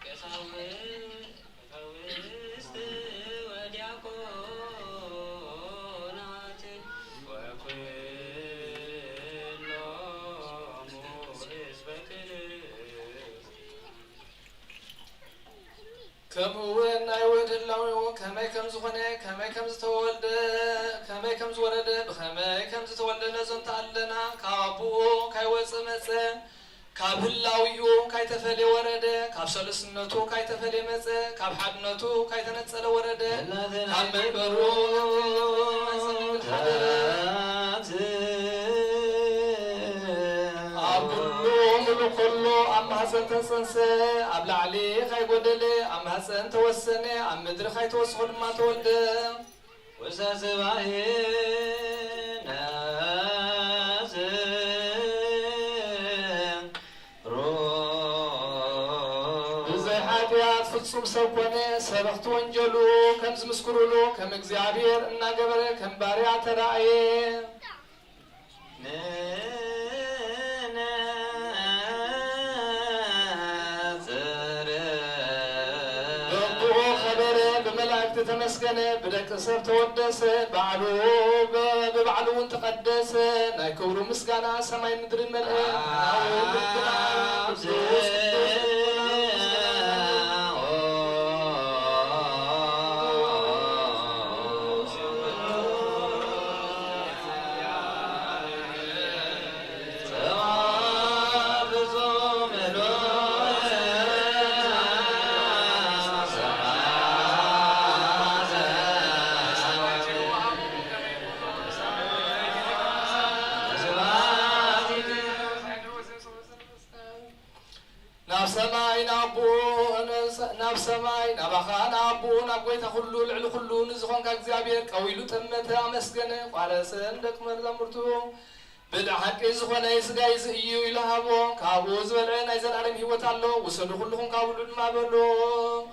Yes, I will. كما كم زخنة كما كم زتولد كما كم زورد بخما كم زتولد نزنت علنا كابو كاي وصمصه كاب هلاويو كاي تفلي ورد كاب سلسنتو كاي تفلي مصه كاب حدنتو كاي تنصل ورد كاب منبرو كله أما حسن تنسى أبلع علي خاي بدلي أما حسن توسني أما مدري خاي توسخن ما تولد وساسبعين نازم روح بزي حاجات فتصوم سوكوني سبخت وانجلو كم زمسكرولو كم اكزيابير إنا قبري كم باريع ترعي تمسكنه بدك سب تودس بعلو ببعلو تقدس نايكورو مسكانا سماي مدر الملئ سماي نبخان أبو نبغيت خلو العلو خلو نزخون كأجزابير كويلو تمت أمسكنه قال سندك مرزمرتو بدع حق يزخون يسقى يزهيو يلهبو كابو زبلعين أيزن علم هو تعلو وصلوا كلهم كابو ما بلو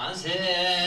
آمين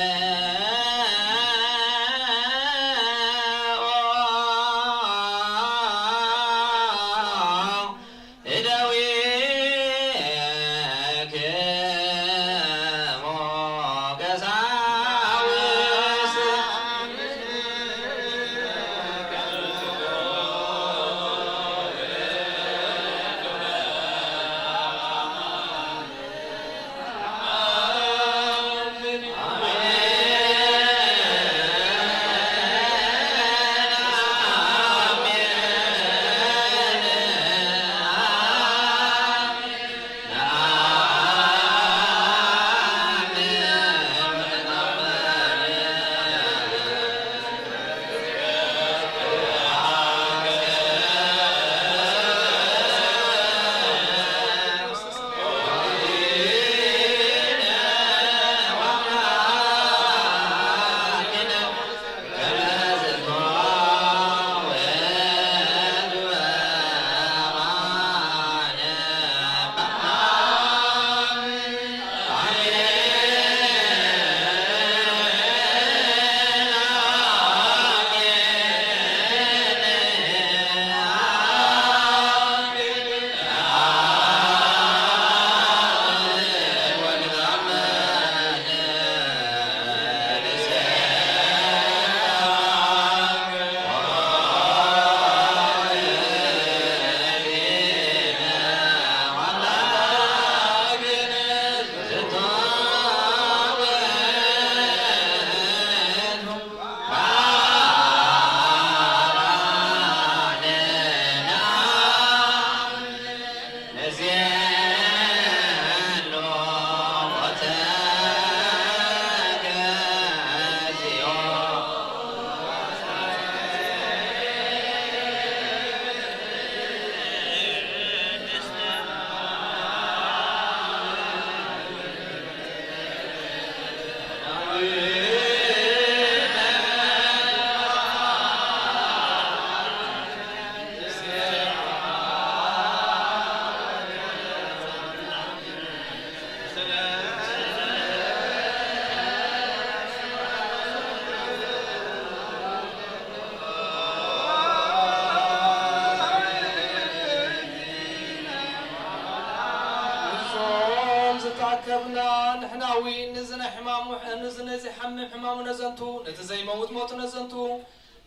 ركبنا نحناوي نزنا حمام نزنا زي حمم حمام نزنتو نتزي موت موت نزنتو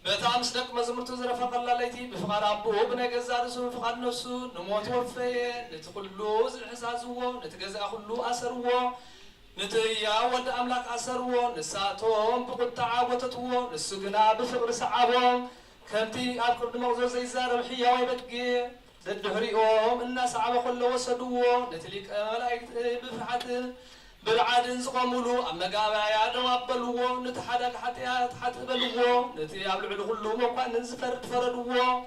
بتامس دق مزمرت زرفق الله ليتي بفقار ابو ابن جزار سو بفقار نفسو نموت وفي نتقلو زحساسو نتجزا كله اسرو نتيا ود أملاك أسروا نساتهم بقطع وتتوا نسجنا بفقر سعبهم كنتي أذكر دموع زي زار الحياة ويبتقي الدهريهم الناس عم كله وصدوا نتليك ملائكة بفحت بالعاد نزقملو أما جابا يا دوابلو نتحدك حتى بلو نتي أبلع كله مقان نزفر فردو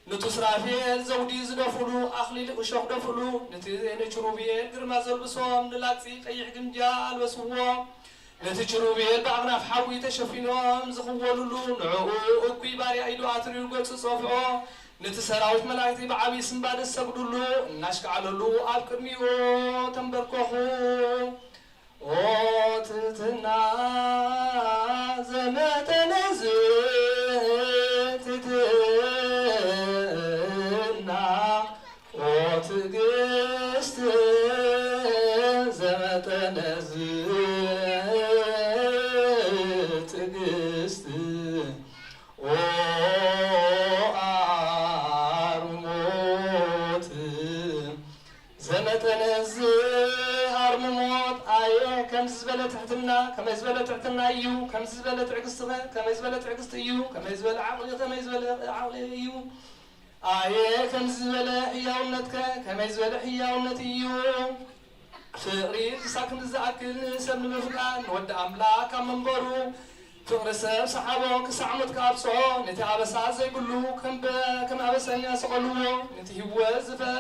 نتسرافيل زودي زدفلو أخلي وشوق دفلو نتي نشروبيل قرما زلبسوم نلاقسي قيح جنجال بسوهم نتي شروبيل بعنا في حوي تشفينهم زخولو نعو أكوي باري أيدو أتري القدس صفعو نتسراوت ملايتي بعبي سنباد السبدلو ناشك على أبكرميو تنبركوخو وتتنا زمت نزتتنا وتقست زمت نزتقست وأرموت زمت نزتقست كم زبلة تحتنا كم زبلة تحتنا أيو كم زبلة تعقستنا كم زبلة تعقست أيو كم زبلة عقل كم زبلة عقل أيو كم زبلة حياونتك كم زبلة حياونت أيو فريق ساكن الزاكن سمن مفقان ود أملاك منبرو فقرسب صحابه كسعمتك أبصعو نتي عبسا زي بلو كم عبسانيا سقلو نتي هو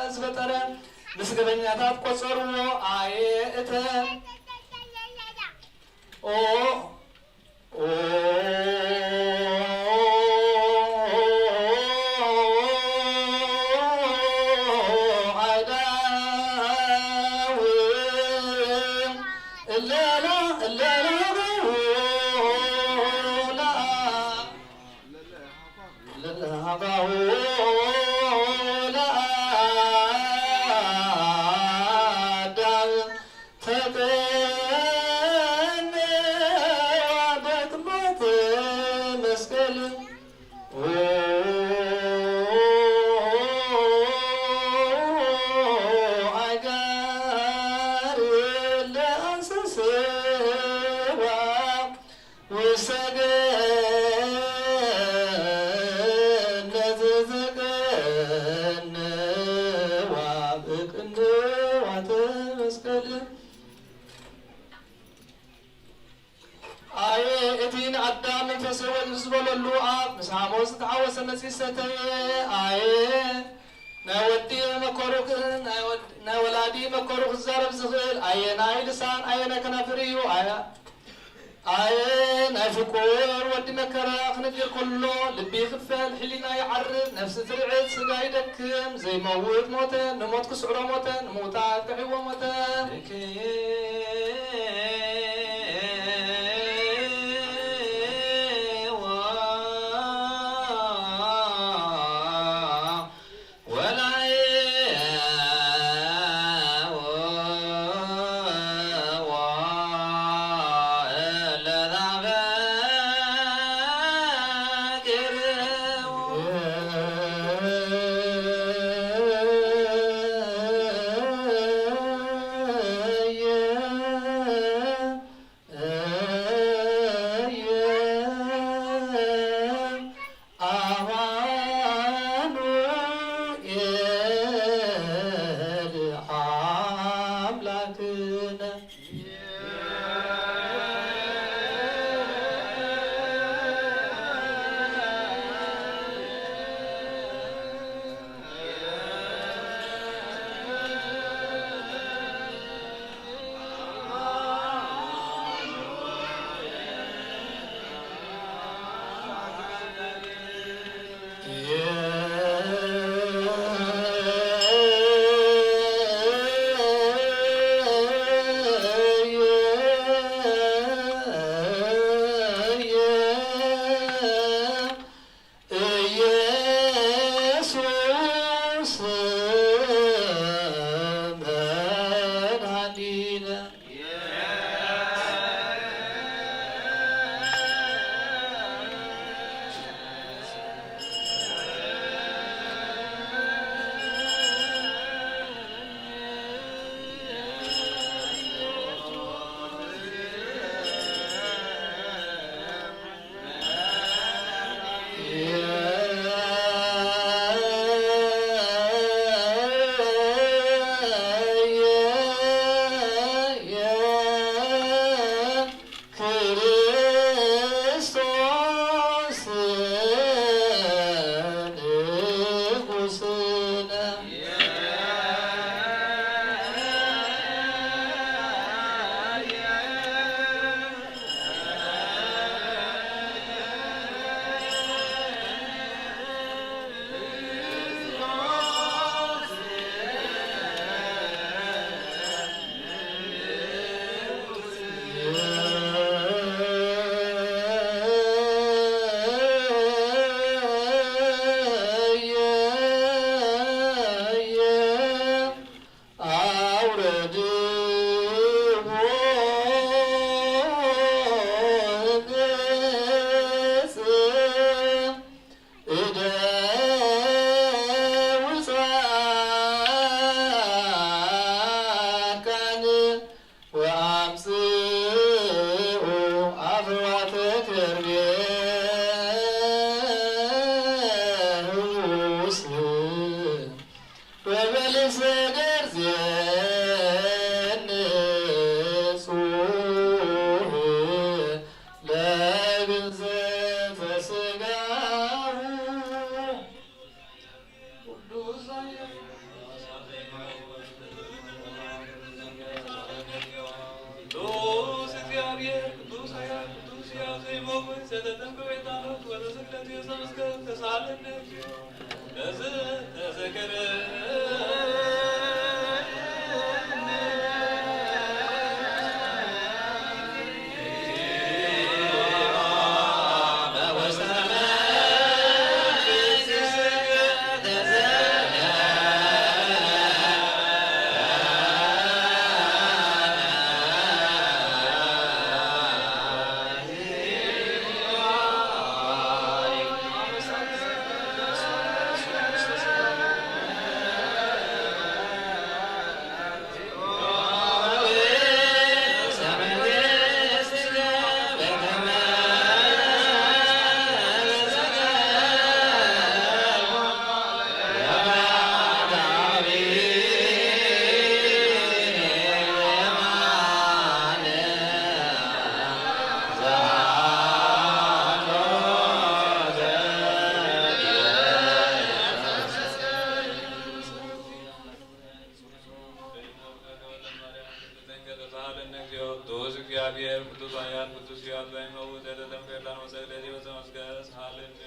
زفترا نسقبنياتات قصرو إتن مساموس تعوس نسيستي نودي مكروك نولادي مكروك الزرب زغيل ناي لسان نكنافريو ناي فكور ودي مكراخ ندير كله لبي خفال حلينا يعرف نفس ترعد سقا يدكم زي موت موتا نموت كسعره موتا نموتا كحيوة موتا ባያት ቅዱስ ያት በሚመውት የተተምከዳን ወሰግደት ወሰመስገስ ሃሌሉያ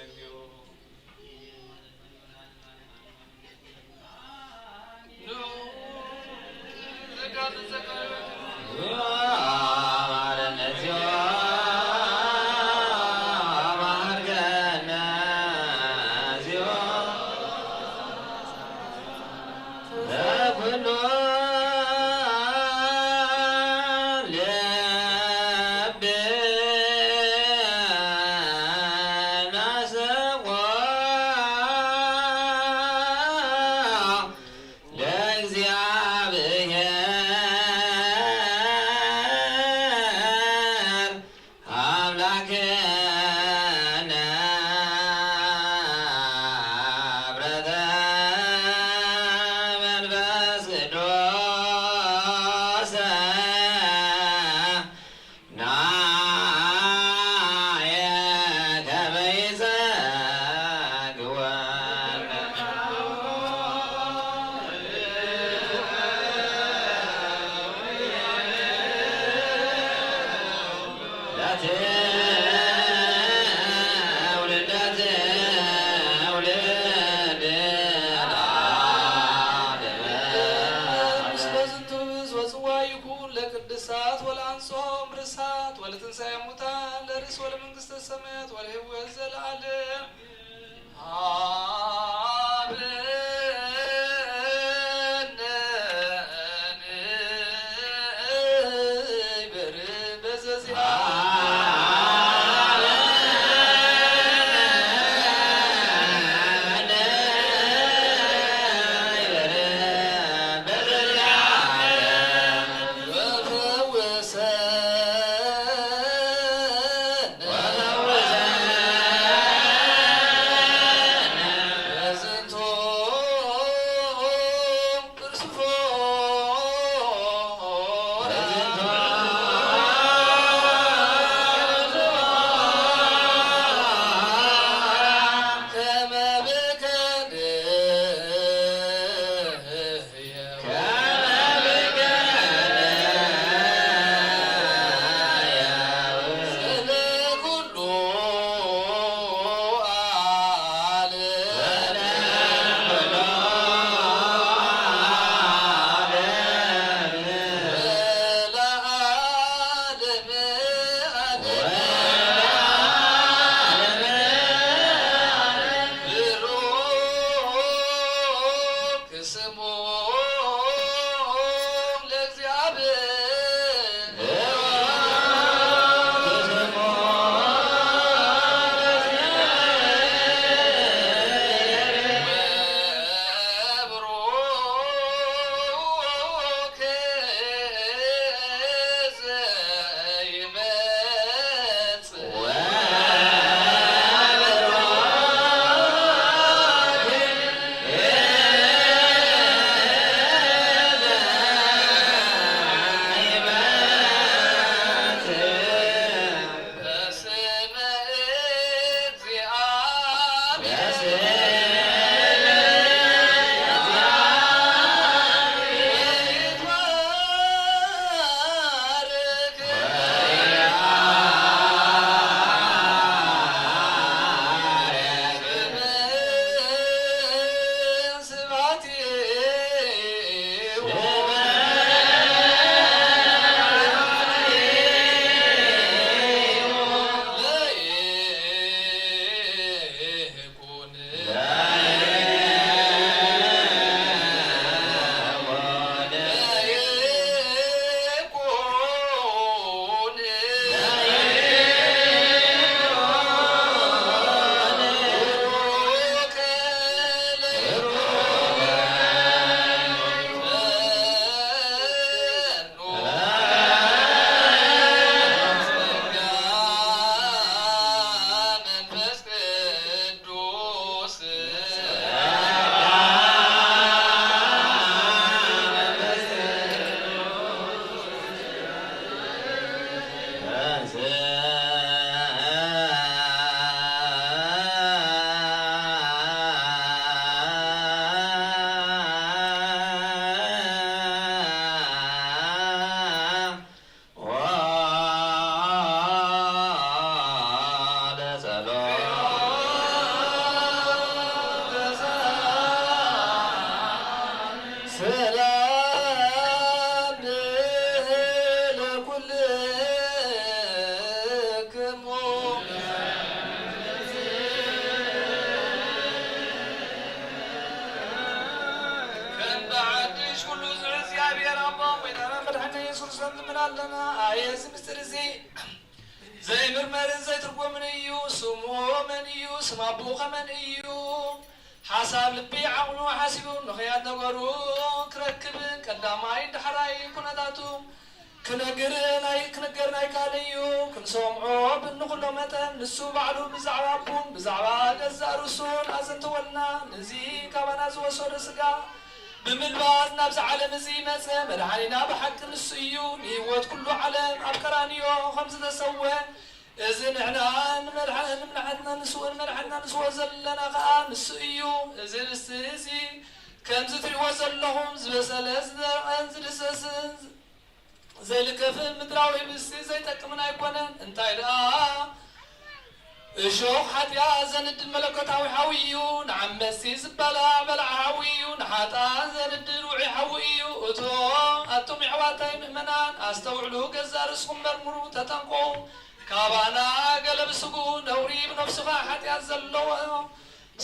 ክርስቶስ እንምናለና አየዚ ምስጢር እዚ ዘይምርመርን ዘይትርጎምን እዩ ስሙ መን እዩ ስም አቡኡ ከመን እዩ ሓሳብ ልቢ ዓቕሉ ሓሲቡ ንኽያድ ነገሩ ክረክብ ቀዳማይ ዳሕራይ ኩነታቱ ክነገር ናይ ካል እዩ ክንሰምዖ ብንኩሎ መጠን ንሱ ባዕሉ ብዛዕባ አቡን ብዛዕባ ገዛእ ርእሱን ኣዘንተወልና ነዚ ካባና ዝወሰዶ ስጋ ብምልባስ ናብዚ ዓለም እዚ መፀ መድሓኒና ብሓቂ ንሱ እዩ ንህይወት ኩሉ ዓለም ኣብ ቀራንዮ ከምዝተሰወ እዚ ንሕና ንመድሓኒትና ንስዎ ዘለና ከዓ ንሱ እዩ እዚ ርስቲ እዚ ከምዚ ትሪእዎ ዘለኹም ዝበሰለ ዝደረቐን ዝድሰስን ዘይልከፍን ምድራዊ ምስቲ ዘይጠቅምን ኣይኮነን እንታይ ደኣ እሾክ ሓጢኣት ዘንድድ መለኮታዊ ሓዊ እዩ ንዓመፅቲ ዝበላዕ በልዓ ሓዊ እዩ ንሓጣን ዘንድድ ውዒ ሓዊ እዩ ኣቶም ኣሕዋታይ ምእመናን ኣስተውዕሉ ገዛእ ርእስኩም መርምሩ ተጠንቀቁ ካባና ገለ ብስጉ ነውሪ ብነፍስኻ ሓጢኣት ዘለዎ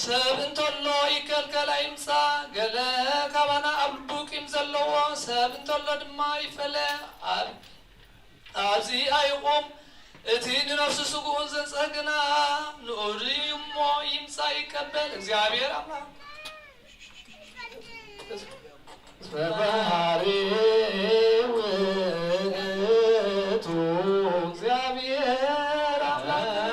ሰብ እንተሎ ይከልከል ኣይምፃእ ገለ ካባና ኣብ ልቡ ቂም ዘለዎ ሰብ እንተሎ ድማ ይፈለ ኣብዚ ኣይቁም እቲ ንነፍሱ ስጉኡን ዘንፀግና ንኡድ እሞ ይምፃእ ይቀበል እግዚአብሔር አምላክ ባህሪ ውእቱ እግዚአብሔር አምላክ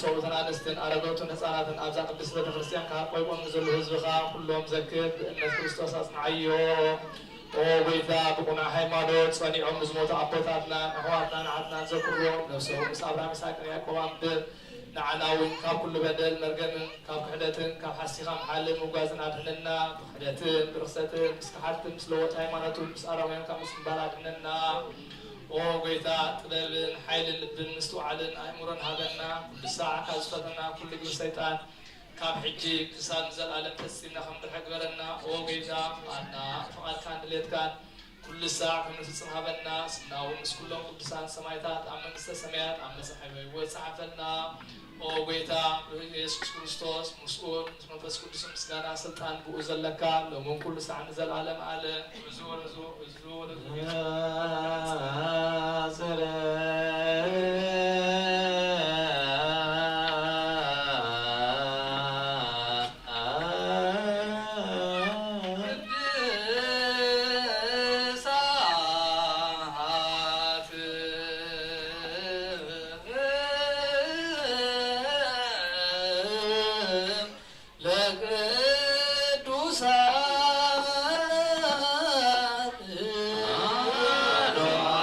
ሰውተን አነስትን አረጋውትን ህፃናትን አብዛ ቅዱስ ቤተክርስቲያን ካቆይቆም ዘሎ ህዝብኻ ኩሎም ዘክር እምነት ክርስቶስ አጽንዓዮ ኦ ጎይታ ብቁና ሃይማኖት ጸኒዖም ዝሞቱ አቦታትና አሕዋትና ንዓትና ዘክርዎም ነፍሶም ምስ አብርሃም ይስሐቅን ያዕቆብ አንብር ንዓና እውን ካብ ኩሉ በደል መርገምን ካብ ክሕደትን ካብ ሓሲኻ መሓልን ምጓዝን አድህነና ብክሕደትን ብርክሰትን ምስ ክሓትን ምስ ለወጥ ሃይማኖትን ምስ አረማውያን ካብ ምስ ምባል አድህነና ኦ ጎይታ ጥበብን ሓይልን ልብን ምስትውዓልን ኣእምሮን ሃበና ኩሉ ሰዓት ካብ ዝፈተና ኩሉ ግብሪ ሰይጣን ካብ ሕጂ ክሳብ ዘለኣለም ፈፂምና ከም ንርሕቅ በለና ኦ ጎይታ ኣና ፍቓድካን ድሌትካን ኩሉ ሰዓት ከም ንፍፅም ሃበና ስናውን ምስ ኩሎም ቅዱሳን ሰማይታት ኣብ መንግስተ ሰማያት ኣብ መፅሓፈ ሕይወት ፀሓፈልና ኦ ጎይታ ኢየሱስ ክርስቶስ ምስኡን ምስ መንፈስ ቅዱስ ምስጋና ስልጣን ብኡ ዘለካ ሎምን ኩሉ ሰዓት ንዘለኣለም ኣለ እዙ ወለዙ እዙ ወለዙ Adonai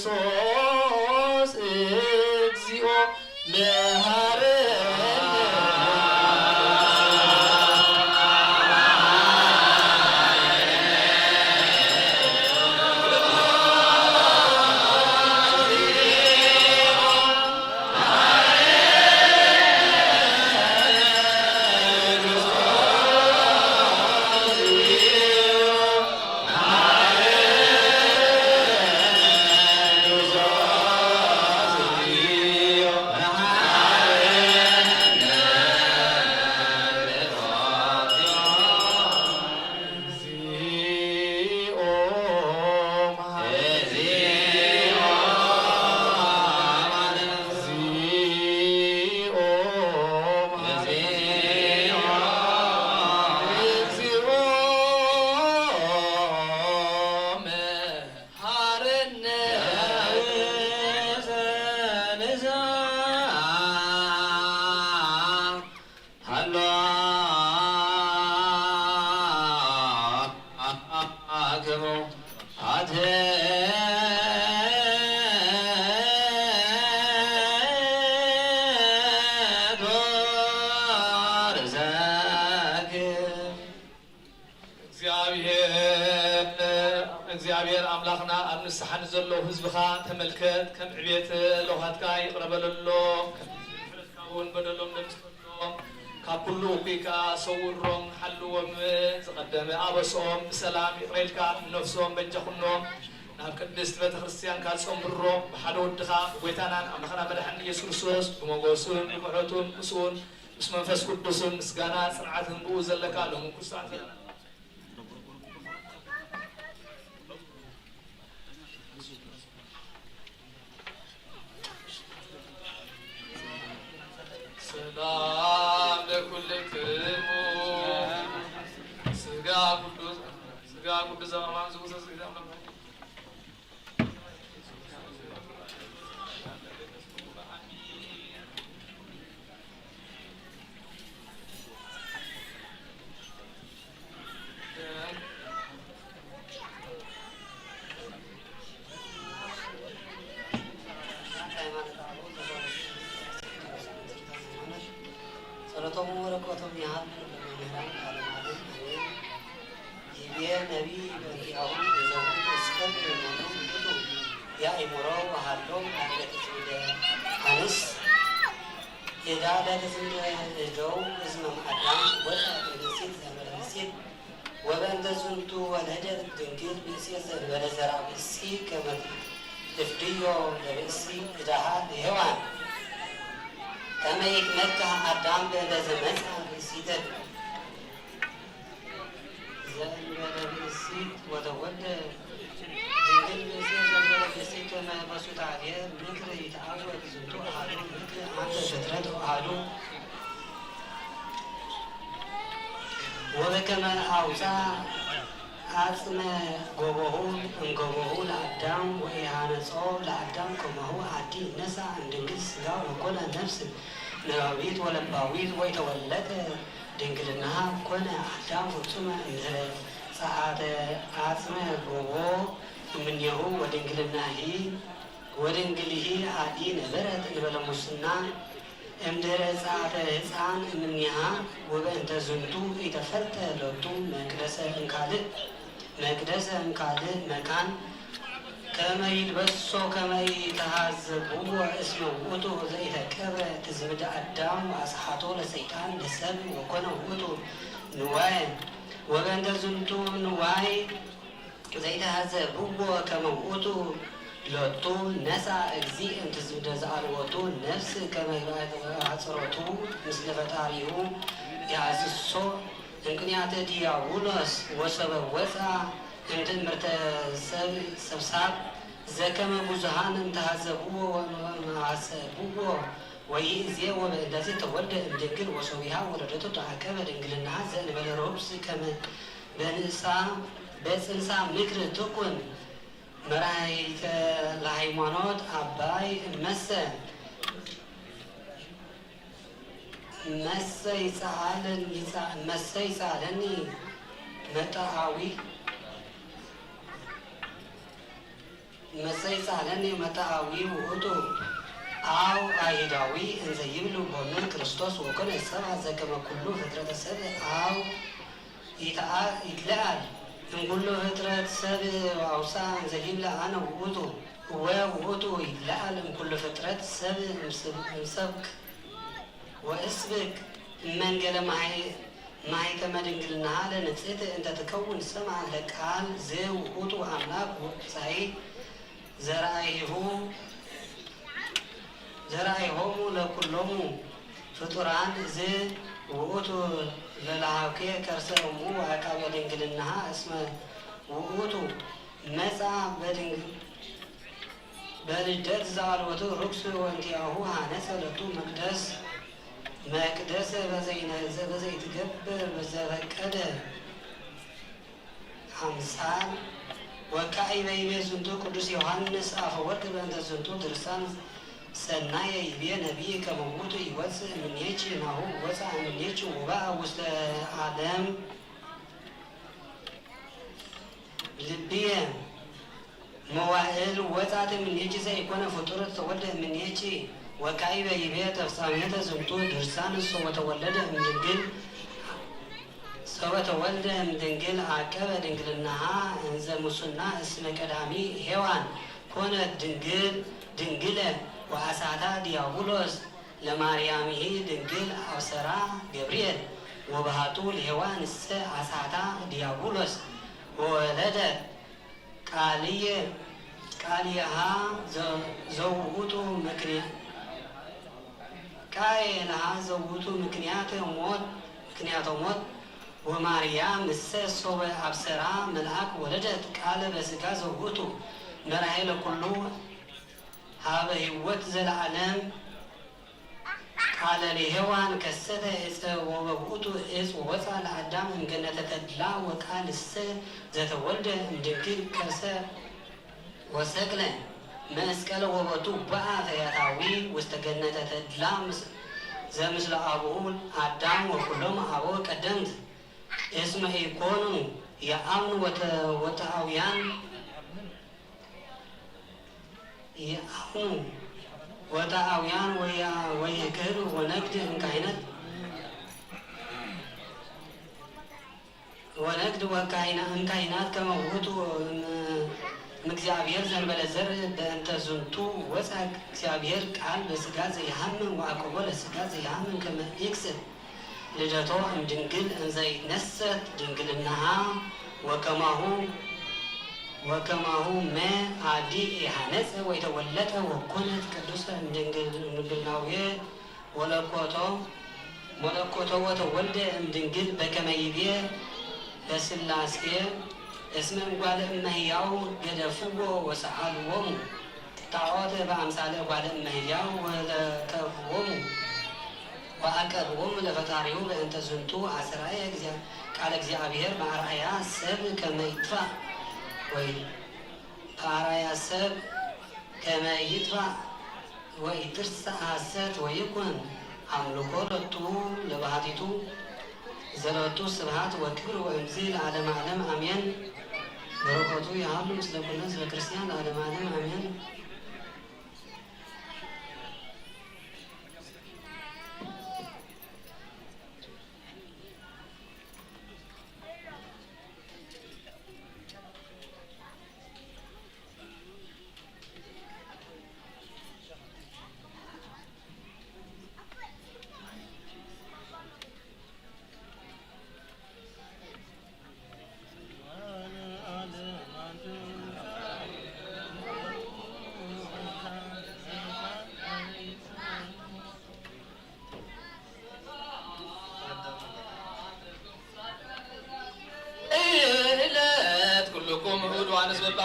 ክርስቶስ እግዚኦ መሐረነ እግዚአብሔር አምላኽና ኣብ ንስሓን ዘሎ ህዝብኻ ተመልከት ከም ዕቤት ለውሃትካ ይቕረበለሎ እውን በደሎም ነብስተሎም ካብ ኩሉ እኩይካ ሰውሮም ሓልዎም ዝቐደመ ኣበሶም ብሰላም ይቕረልካ ነፍሶም በጀኹኖም ናብ ቅድስት ቤተ ክርስቲያን ካፀምሮም ብሓደ ወድኻ ጎይታናን ኣምላኽና መድሓኒ ኢየሱስ ክርስቶስ ብመጎሱን ብምሕረቱን ምስኡን ምስ መንፈስ ቅዱስን ምስጋና ፅንዓትን ብኡ ዘለካ ሎም ክርስቶስ ዘለና ሰላም ለኩልክሙ ስጋ ቅዱስ ዘማማን ዝውሰስ ጸሎቶም ወረቀቶም ያህል ለመምህራን ካለማለት ይቤ ነቢ በንቲአሁን የዘውት መስቀል የሆኑ ብዙ የአይምሮ ሃሎም ለተስሚደ አንስ የዳ ለተስሚደ እደው እዝመ ማዕዳም ወጣ ብእሲት ዘንበለ ብእሲት ወበእንተ ዝንቱ ወለደ ድንግል ብእሲት ዘንበለ ዘርአ ብእሲ ከመ ትፍድዮ ለብእሲ እዳሃ ለሔዋን كما يتمكى أدام بلازمات السيدة زين ولا بالسيد وتولد دينجل بسيد ولا بالسيد كما بسوط عليه مكر يتعود زنتو أهلو مكر عند فترة أهلو وبكما أوصى عاصم جوبهو لأدام وإهانته لأدام كما هو عدي نسى عن دنجل سلا وكل نفس نراويت ولباويت ويتولد دنجلنها كنا أدام ثم إنزل ساعات عاصم جوبهو من يهو ودنجلنا هي ودنجله عدي نبرت نبلا مسنا امدر ساعات إنسان من يها وبأنت زنتو يتفلت لطو مقدس انكالت مقدس انكالت مكان كما يلبسو كما يتهذبو اسمه وطو زي تكبر تزمد أدام وأصحاته لسيطان لسب وكونه وطو نواي وبأنت زنتو نواي زي تهذبو كما وطو لطو نسا اجزي انت زبدا زعلوتو نفس كما يعصرتو مثل فتاريو يعزسو انكنيات ديابولوس وسبب وسع انت سبساب زكما بوزهان انت هزبوه ومعسبوه ويزي وبدازي تولد اندقل وسويها وردتو تعكب دنقلنا زين بالروبس كما بنسا بس انسا مكر تكون مرايت لهيمانات أباي مسا يسألني متى هاوي መሰይ ጻለኒ መታአዊ ውእቱ አው አይሁዳዊ እንዘ ይብሉ ቦኑ ክርስቶስ ወኮነ ሰብአ ዘከመ ኩሉ ፍጥረተ ሰብእ አው ይትለአል እምኩሉ ፍጥረት ሰብእ አውሳ እንዘ ይብላ አነ ውእቱ ወውእቱ ይትለአል እምኩሉ ፍጥረት ሰብእ እምሰብክ ወእስብክ መንገለ ማኅተመ ድንግልናሃ ለንጽሕት እንተ ትከውን ሰምዐ ለቃል ዘውእቱ አምላክ ወጻኢ ዘርአይሆሙ ለኩሎሙ ፍጡራን ውእቱ ለለሃኬ ከርሰ እሙ ወአቃቤ ድንግልናሃ እስመ ውእቱ መጽአ በልደት ዘአልቦቱ ርኩስ ወእንቲአሁ ሀነጸ ለቱ መቅደስ በዘይትገብር በዘፈቀደ አምሳል ወካዕይ በይቤ ዝንቱ ቅዱስ ዮሐንስ አፈወርቅ በእንተ ዝንቱ ድርሳን ሰናየ ይቤ ነቢይ ከመ ውእቱ ይወፅእ እምኔኪ ናሁ ወፅአ እምኔኪ ወበአ ውስተ ዓለም ልብየ መዋዕል ወፃት እምኔኪ ዘኢኮነ ፍጡር ተወልደ እምኔኪ ወካዕይ በይቤ ተፍጻሜተ ዝንቱ ድርሳን ሰወተወልደ እምድንግል አቀበ ድንግልናሃ እንዘ ሙሱና እስመ ቀዳሚ ሔዋን ኮነት ድንግለ ወአሳታ ዲያብሎስ ለማርያምሂ ድንግል አብሰራ ገብርኤል ወባህቱ ለሔዋን እሰ አሳታ ዲያብሎስ ወወለደ ቃልየሃ ዘውእቱ ምክንያተ ሞት ወማርያም እሰ ሶበ አብሰራ መልአክ ወለደት ቃለ በስጋ ዘውእቱ መርአይ ለኩሉ ሀበ ሕይወት ዘለዓለም ቃለ ለሔዋን ከሰተ ዕፀ ወበውእቱ ዕፅ ወወፃ ለአዳም እምገነተ ተድላ ወቃል እሰ ዘተወልደ እምድንግል ከርሰ ወሰቅለ መስቀለ ወበቱ በአ ፈያታዊ ውስተ ገነተ ተድላ ዘምስለ አቡሁ አዳም ወኩሎም አበው ቀደምት እስመ ኢኮኑ የአምኑ ወተአውያን ወይክህሉ ወነግድ እምካህናት ከመ ውእቱ እምእግዚአብሔር ዘእንበለ ዘርእ በእንተ ዝንቱ ወፃ እግዚአብሔር ቃል በስጋ ዘይሃምን ወአቅቦ ለስጋ ዘይሃምን ከመ ይክስት ልደቶ እምድንግል እንዘ ይትነሰት ድንግልናሃ ወከማሁ መ አዲ ኢሃነጸ ወይተወለጠ ወኮነት ቅዱሰ እምድንግልናዊ ወለኮቶ ወተወልደ እምድንግል በከመ ይቤ ለሥላሴ እስመ እጓለ እመሕያው ገደፍዎ ወሰአልዎሙ ጣዖተ በአምሳለ እጓለ እመሕያው ወለከፍዎሙ ወአቀርቦሙ ለፈጣሪሁ በእንተ ዝንቱ አስራየ ቃለ እግዚአብሔር በአርአያ ሰብ ከመ ይጥፋእ ወኢትርሳዕ ሐሰት ወይኩን አምልኮ ለቱ ለባህቲቱ ዘለቱ ስብሐት ወክብር ወእምዝ ለዓለመ ዓለም አሜን። በረከቱ ያህሉ ምስለ ኩሉ ሕዝበ ክርስቲያን ለዓለመ ዓለም አሜን።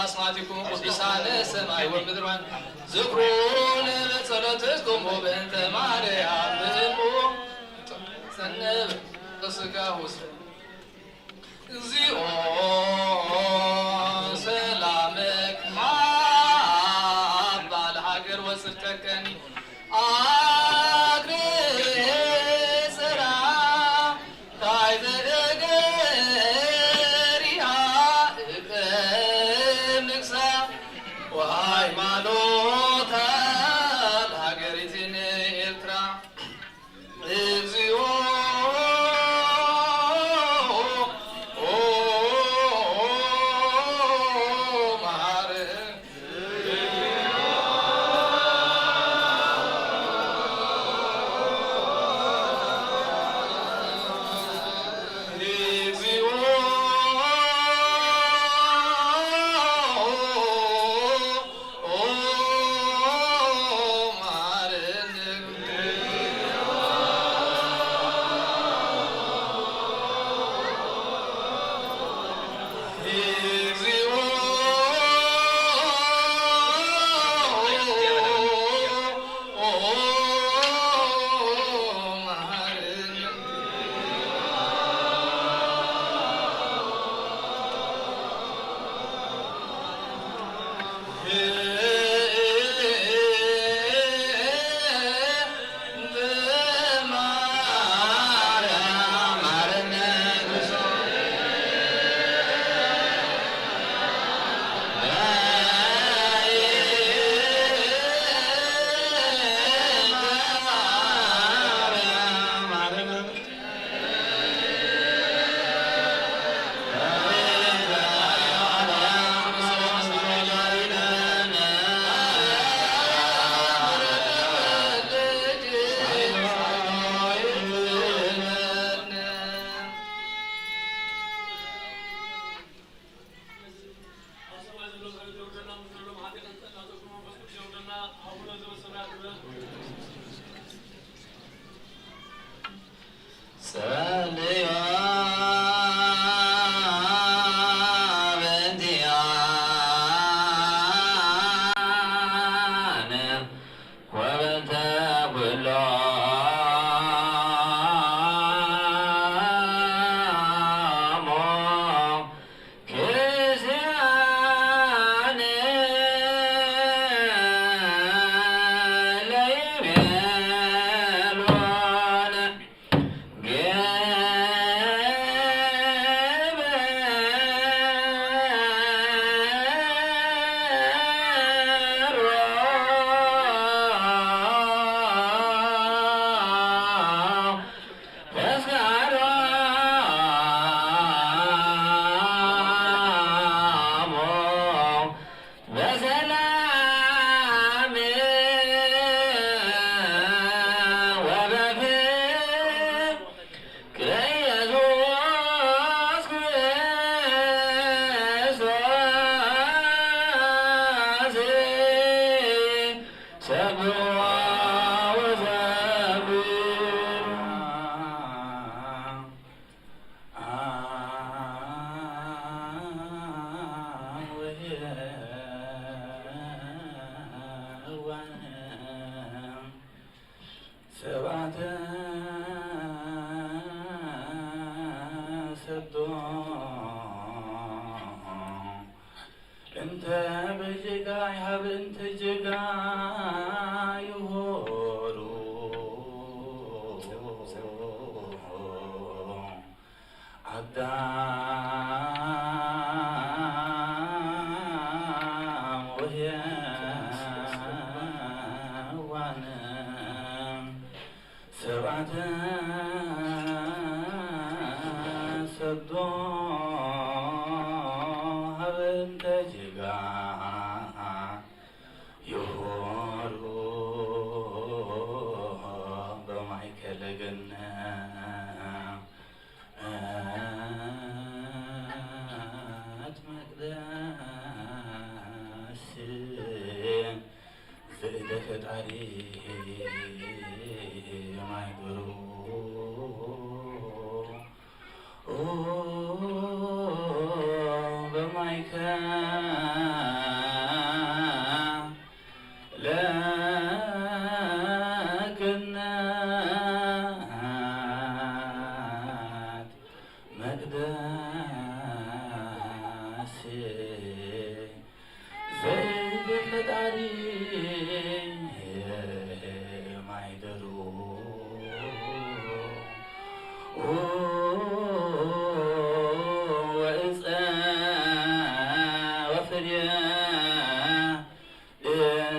በአስማቲኩም ቅዱሳነ ሰማይ ወምድር ዝክሩን ለጸሎትክሙ በእንተ ማርያም ብህሙ ሰነብ በስጋሁ እግዚኦ ሰላመክ ሀብ ለሀገር ወጽድቀከኒ Wow. ሃይማኖታ ለሀገሪቱን ኤርትራ እግዚኦ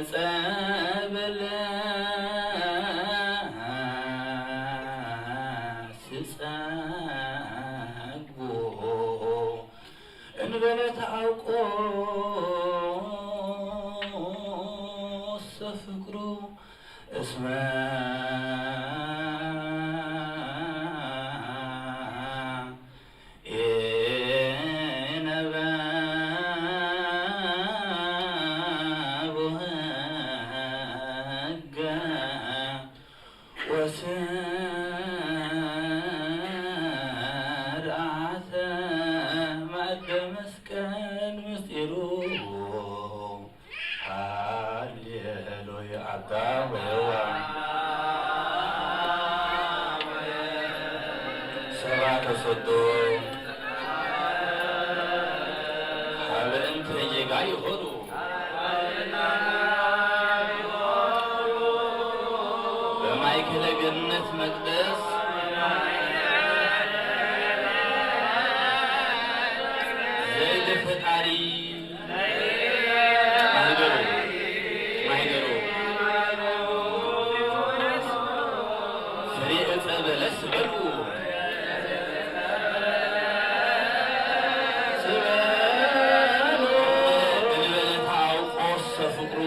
ጸበለ ስጸጉ እንበለ ተአውቆ ሰፍቅሩ እስመ ወስርዓተ ማዕደ መስቀል ምስጢሩ ሃሌሉያ አዳወዋ ሰብዓተ ሰዶ ሀበእንተ ጌጋይ ሆኑ በማእከለ ገነት መቅደስ ዘይደ ፈጣሪ ማይገሩ ፍሬ ዕፀ በለስ በሉ እንበለ ተአውቆ ሰፍቅሩ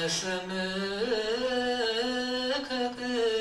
ለስምከ ቅዱስ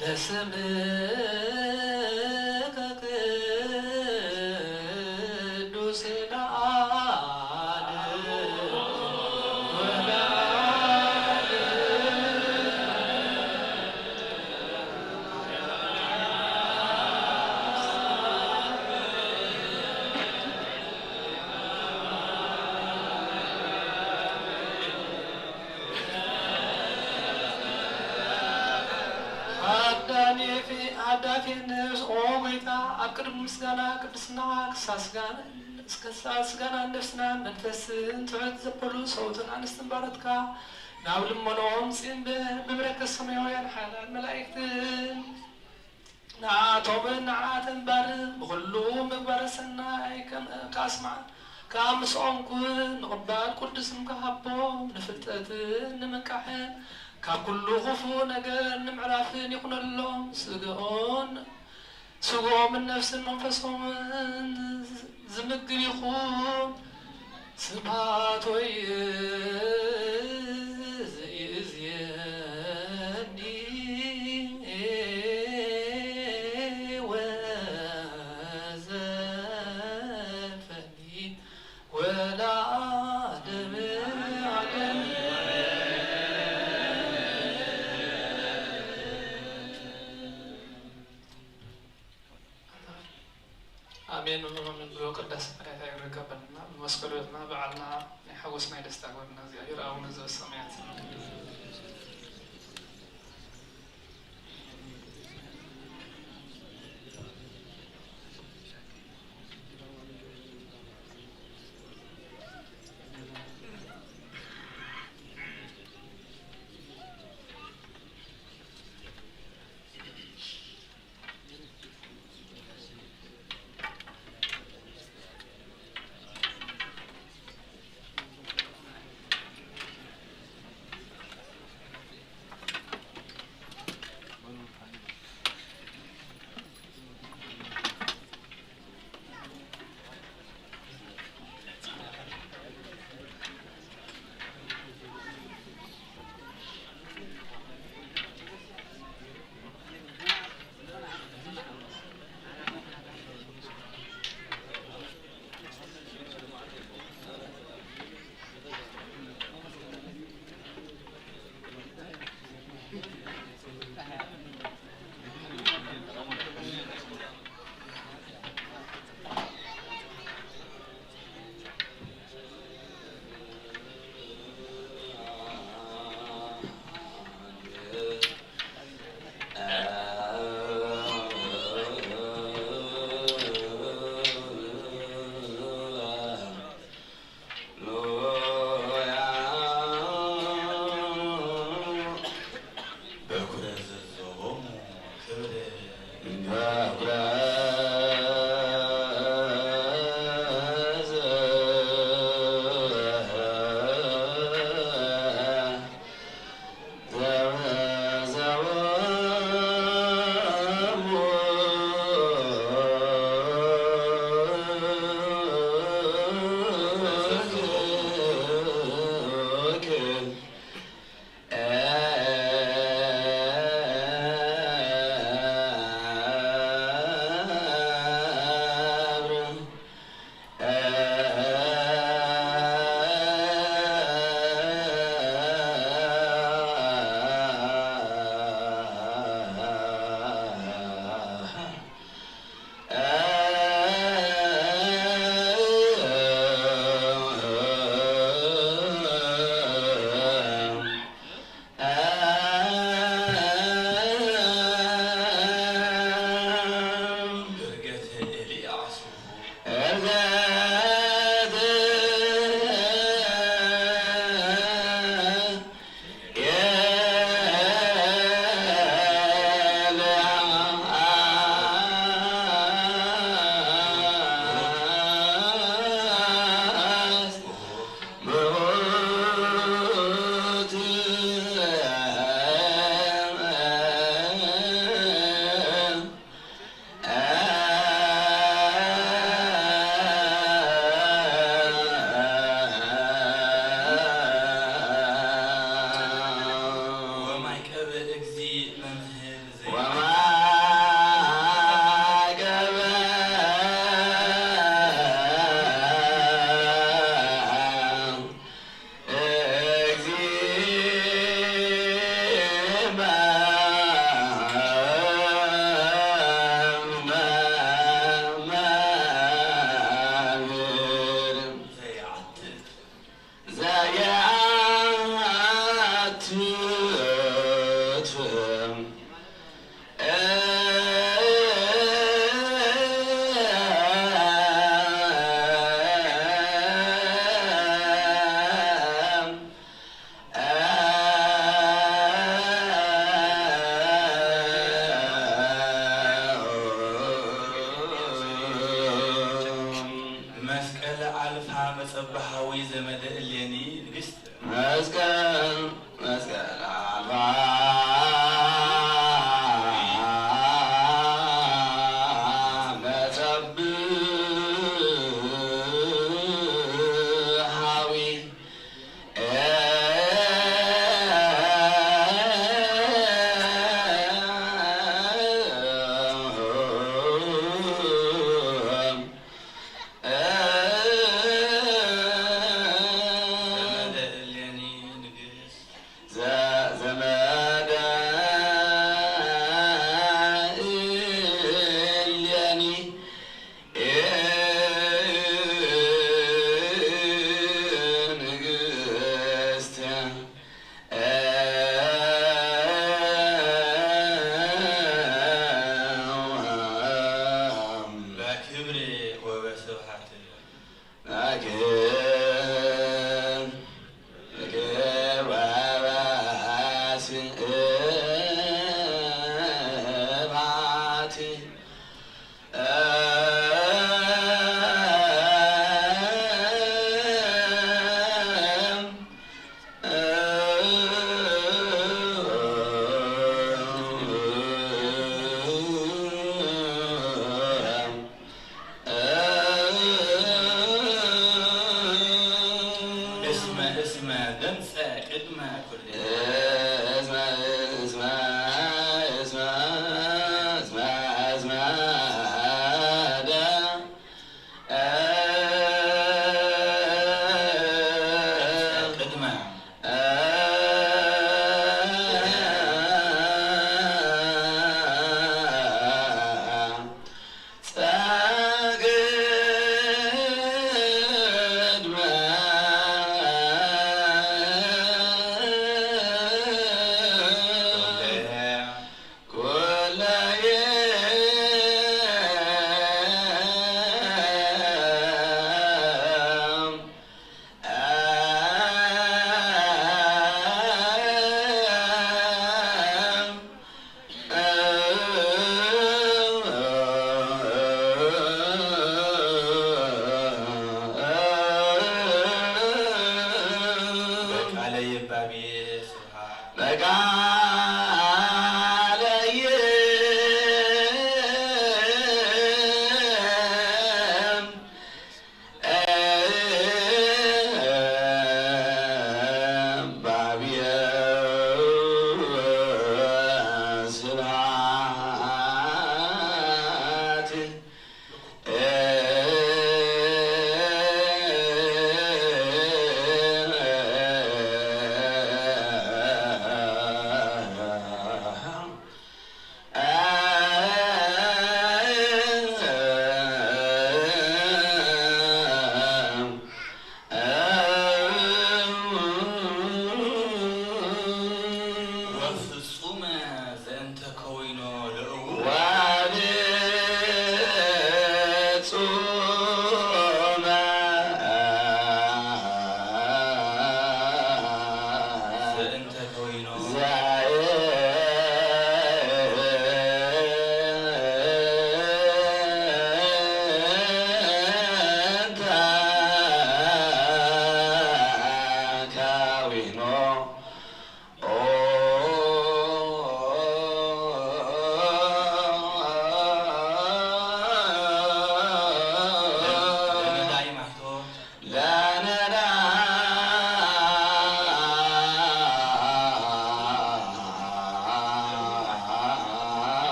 ለስምከ ቅዱስ አዳፊ ነፍስ ኦ ጌታ አቅድም ምስጋና ቅድስና ስጋና ነፍስና መንፈስን ትዕት ዘበሉ ሰውትን አንስትን ባረትካ ናብ ልመኖም ጽን በበረከት ሰማያውያን ሓያላን መላእክትን ንዓቶምን ንዓተን ባርክ ብኩሉ ምግባረ ሰናይ ከአምስኦም ኩን ንቕባል ቅዱስም ካሃቦም ንፍልጠትን ንምንቃሕን ካብ ኩሉ ክፉእ ነገር ንምዕራፍን ይኹነሎም ስግኦምን ነፍስን መንፈሶምን ዝምግብ ይኹን ስብሐት ወይ ዘእዝየኒ ወዘልፈኒ ወለዓለመ ዓለም አሜን። በመምን ብሎ ቅዳሴ መድኃኒታ ይረከበልና በመስቀሉና በዓልና ናይ ሓጎስና ደስታ ጎና እግዚአብሔር አቡነ ዘበሰማያት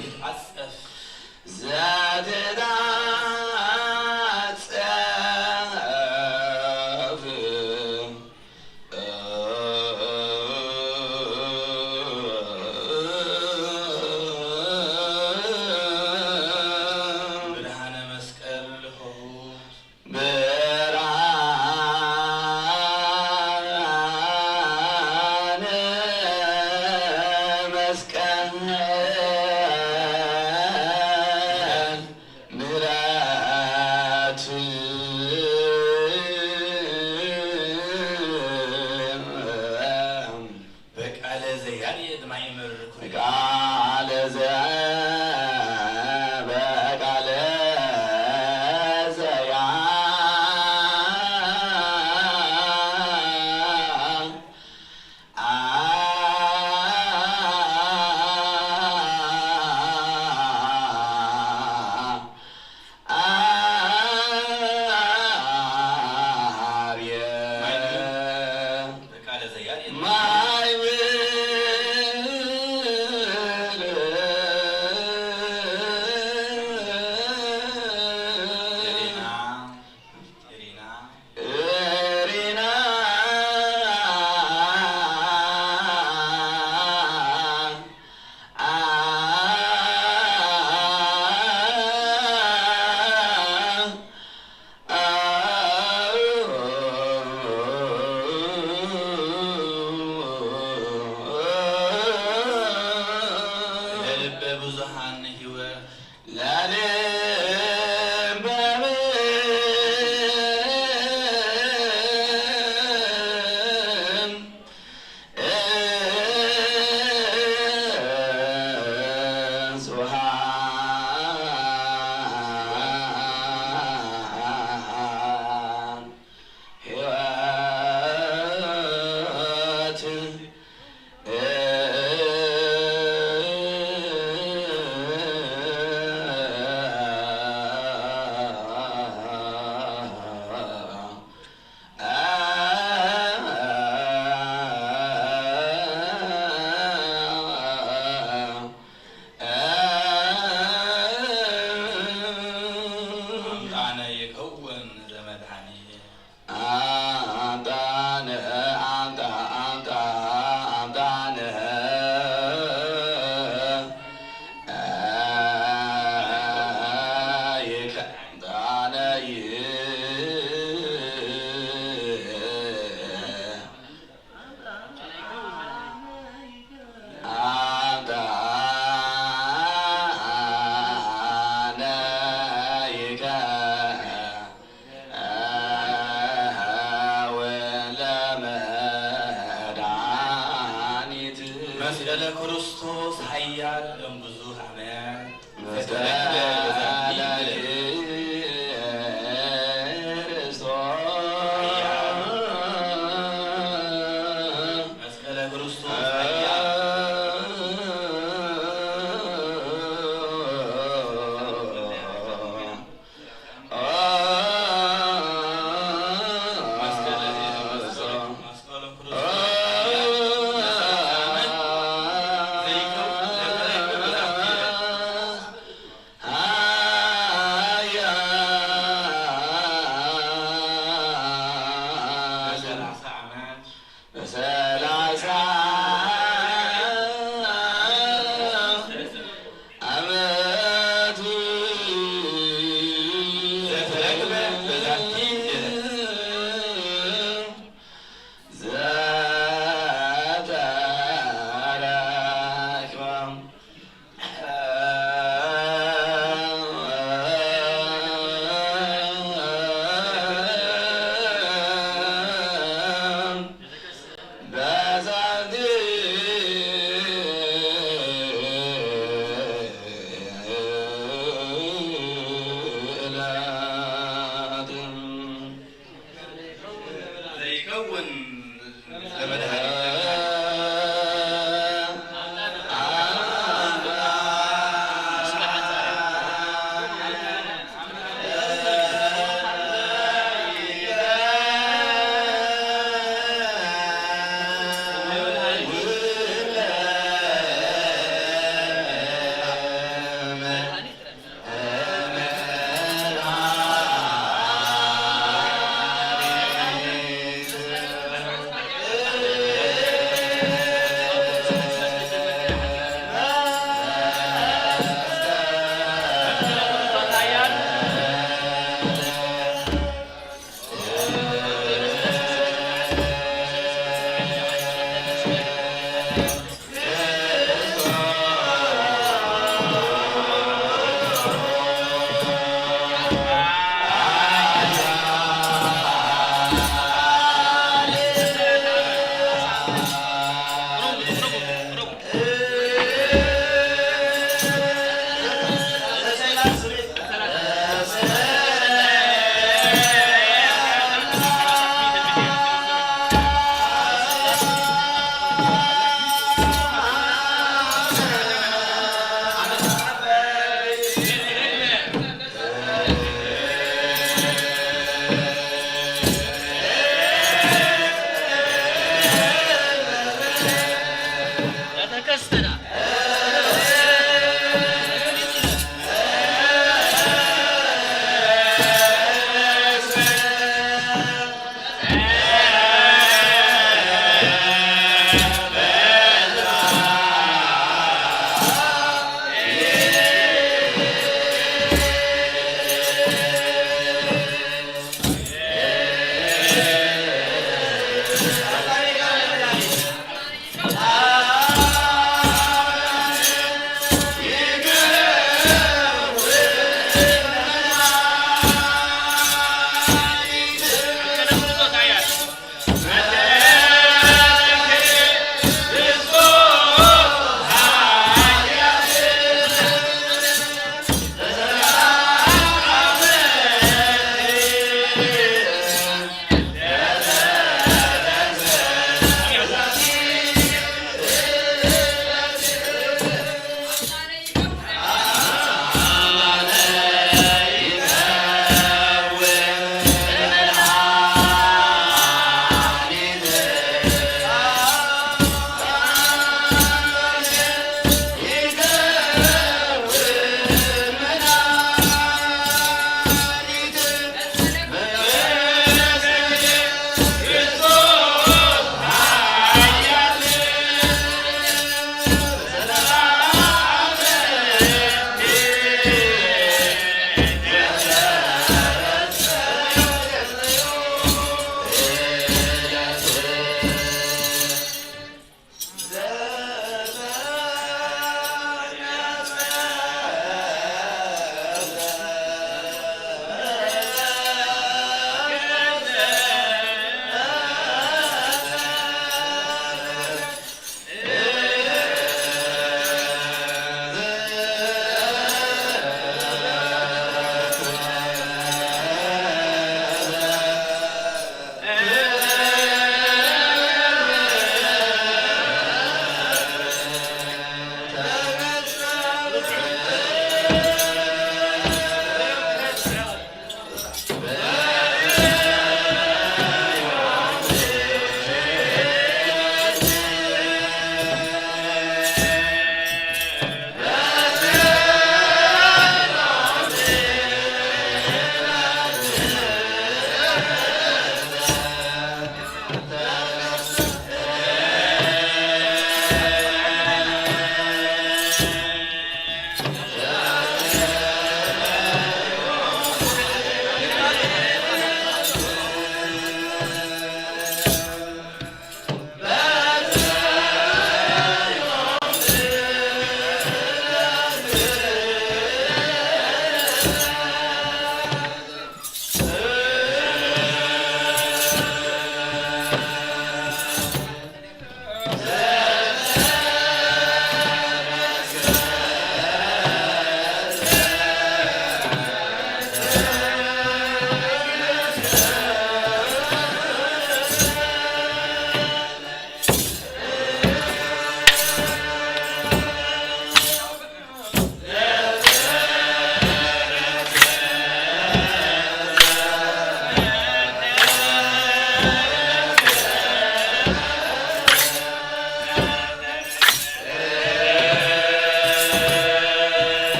ይትዓጸፍ ዘትትዓጸፍ ብርሃነ መስቀል ሆት ብርሃነ መስቀል ምሕረት በቃለ ዘያልየ ድማይምር በቃለ በቃለ ዘያ በቃለ ዘያልየ የሪና ለልበ ብዙሃን ሕይወት አምጣነ ይከውን ዘመድኃኒት አምጣነ መስቀለ ክርስቶስ ኃያል እምብዙሕ ዓመት መስቀለ ክርስቶስ ኃያል መስቀለ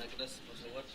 መቅደስ መሰወር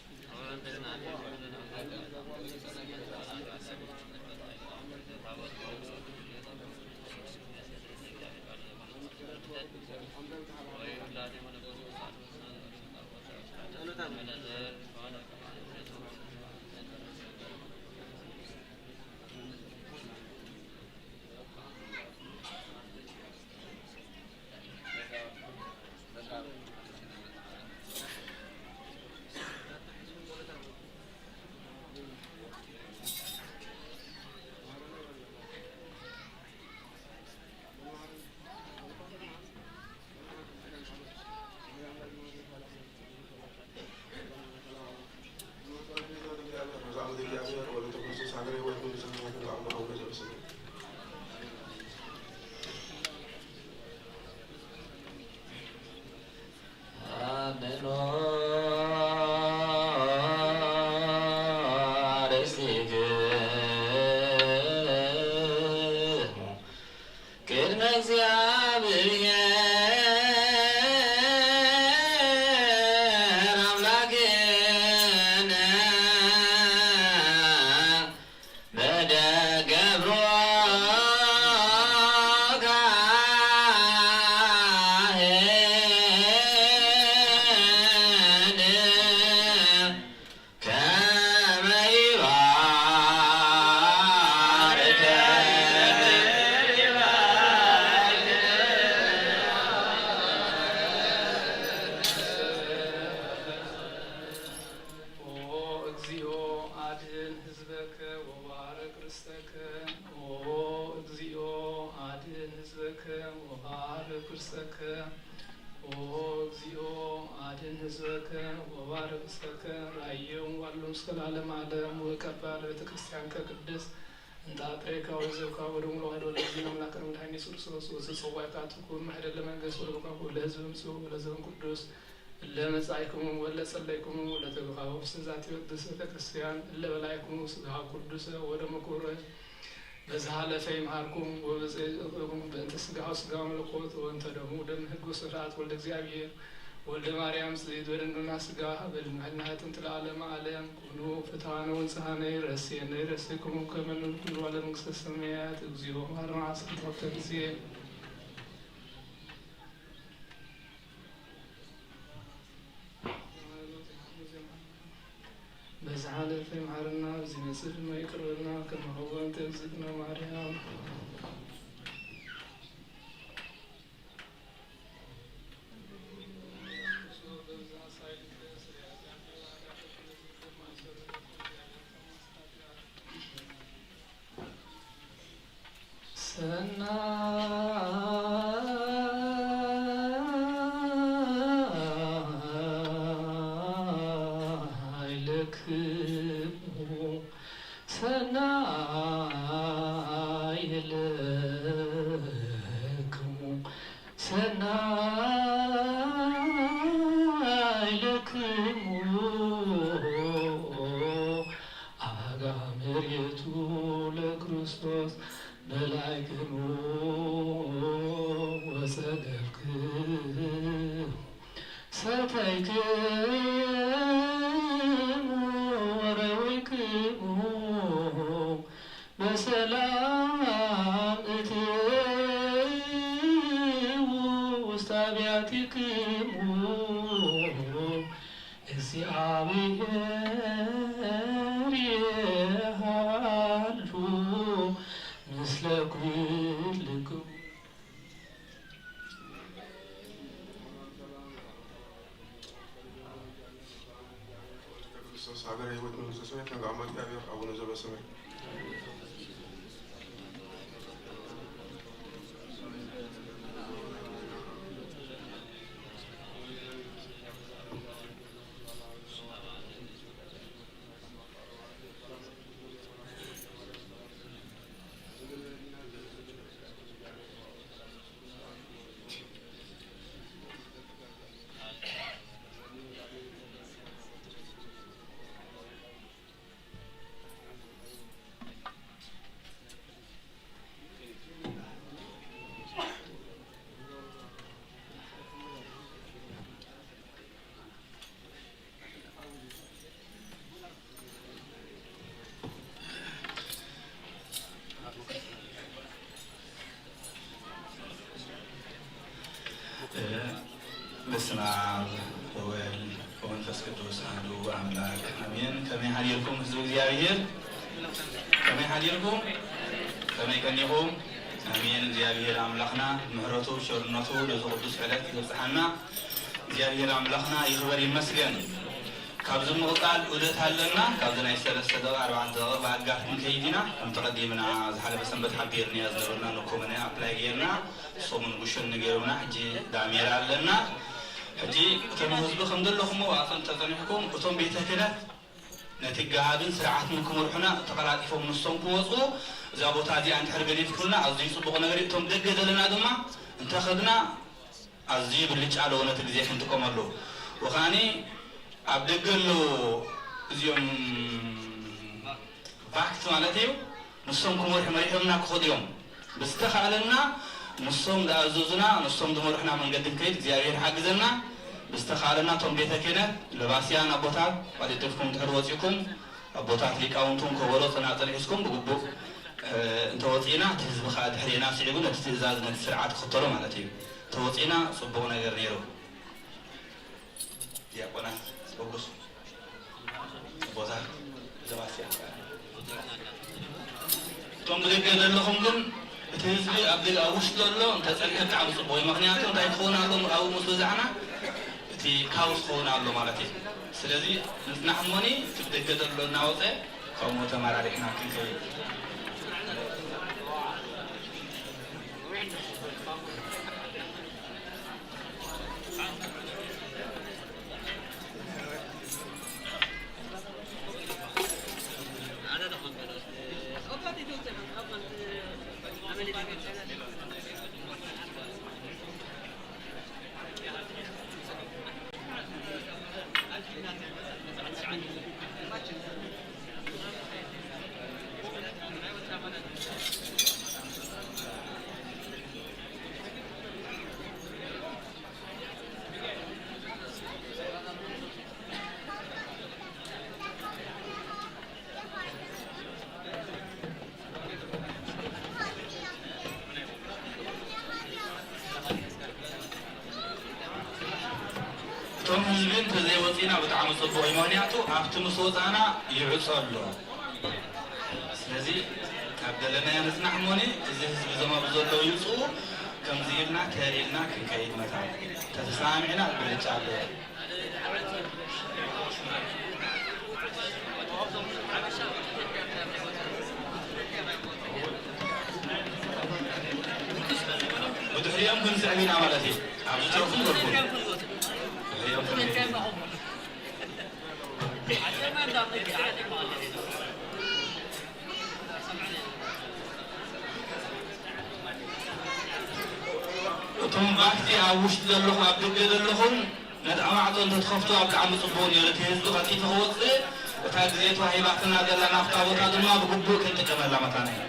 ለመጻይኩም ወለጸለይኩም ለተግባው ስዛት ይወድስ ቤተክርስቲያን ለበላይኩም ስጋ ቅዱስ ወደ መቆረ በዛለፈይ ማርኩም ወበዘይኩም በእንተ ስጋው ስጋው መለኮት ወንተ ደግሞ ደም ህግ ስርዓት ወልደ እግዚአብሔር ወልደ ማርያም ዘይት ወደንዱና ስጋ በልማናትን ተላለም ዓለም ኩኑ ፍታነ ወንጻነ ረሴነ ረሴኩም ከመኑ ኩሉ ዓለም መንግስተ ሰማያት እግዚኦ ማርና ስንት ጊዜ በዛለ ፈማርና ዝመስል ማይቅርና ከመሆን ተዝግና ማርያም ሰና መንፈስ ቅዱስ አሐዱ አምላክ አሜን። ከመይ ሀዲርኩም ህዝብ እግዚአብሔር ከመይ ሀዲርኩም ከመይ ቀኒኹም አሜን። እግዚአብሔር አምላኽና ምሕረቱ ቸርነቱ ለዚ ቅዱስ ዕለት ይበፅሐና እግዚአብሔር አምላኽና ይኽበር ይመስገን። ካብዚ ምቕፃል ዑደት ኣለና ካብዚ ናይ 3 ደቂቕ 4 ደቂቕ ብኣጋር ክንከይድ ኢና ከም ተቐዲምና ዝሓለፈ ሰንበት ሓቢርና ዝነበርና ንኮመነ ኣፕላይ ጌርና ሶሙን ጉሽን ገይሩና ሕጂ ዳሜራ ኣለና ሕጂ እቶም ህዝቢ ከም ዘለኹምዎ ኣፅን ተፀኒሕኩም እቶም ቤተ ክህነት ነቲ ገሃብን ስርዓትን ክመርሑና ተቐላጢፎም ንሶም ክወፁ እዛ ቦታ እዚኣ እንድሕር ገዲፍኩልና ኣዝዩ ፅቡቕ ነገር እቶም ደገ ዘለና ድማ እንተኸድና ኣዝዩ ብልጫ ኣለዎ ነቲ ግዜ ክንጥቀመሉ ወኻኒ ኣብ ደገ ኣለዎ እዚኦም ቫክት ማለት እዩ ንሶም ክመርሑ መሪሖምና ክኸዱ እዮም ብዝተኻእለና ንሶም ዝኣዘዙና ንሶም ዝመርሑና መንገዲ ንከይድ እግዚአብሔር ሓግዘና ብዝተኻእለና እቶም ቤተ ክህነት ለባስያን ኣቦታት ቋሊጥፍኩም ድሕሪ ወፂኩም ኣቦታት ሊቃውንቱን ከበሮ ፀናፅል ሒዝኩም ብግቡእ እንተወፂና እቲ ህዝቢ ከዓ ድሕሪና ስዒቡ ነቲ ትእዛዝ ነቲ ስርዓት ክኽተሎ ማለት እዩ ተወፂና ፅቡቕ ነገር ነይሩ ዲያቆናት በጉስ ቦታ ዘባስያ እቶም ብደገ ዘለኹም ግን እቲ ህዝቢ ኣብ ውሽጢ ዘሎ እንተፀኒሐ ብጣዕሚ ፅቡቕ እዩ ምክንያቱ እንታይ ክኸውን ኣሎ ኣብኡ ምስ በዛሕና እቲ ካውስ ክኸውን ኣሎ ማለት እዩ ስለዚ ንሕና ሕሞኒ እቲ ብደገ ዘሎ እናወፀ ከምኡ ተመራሪሕና ክንከይድ እቶም ህዝቢ እንተዘይወፂና ብጣዕሚ ፅቡቕ እዩ ምክንያቱ ኣብቲ ምስ ወፃእና ይዕፆ ኣሎ ስለዚ ካብ ደለናዮ ንፅናሕ እሞኒ እዚ ህዝቢ ዘመሩ ዘለዉ ይውፅኡ ከምዚ ኢልና ተሪእልና ክንከይድ መታ ተተሰማሚዕና ብልጫ ኣለዎ ብድሕሪኦም ክንስዕብ ኢና ማለት እዩ ኣብ ዝተረፉ ንበልኩ እቶም ባክቲ ኣብ ውሽጢ ዘለኹም ኣብ ደገ ዘለኹም ነቲ ኣማዕፆ እንተትኸፍቱ ኣብ ብጣዕሚ ፅቡቕ ነይሩ እቲ ህዝቢ ቐጢፉ ክወፅእ እታ ግዜ ተዋሂባትና ዘላ ናፍታ ቦታ ድማ ብግቡእ ክንጥቀመላ መታና እዩ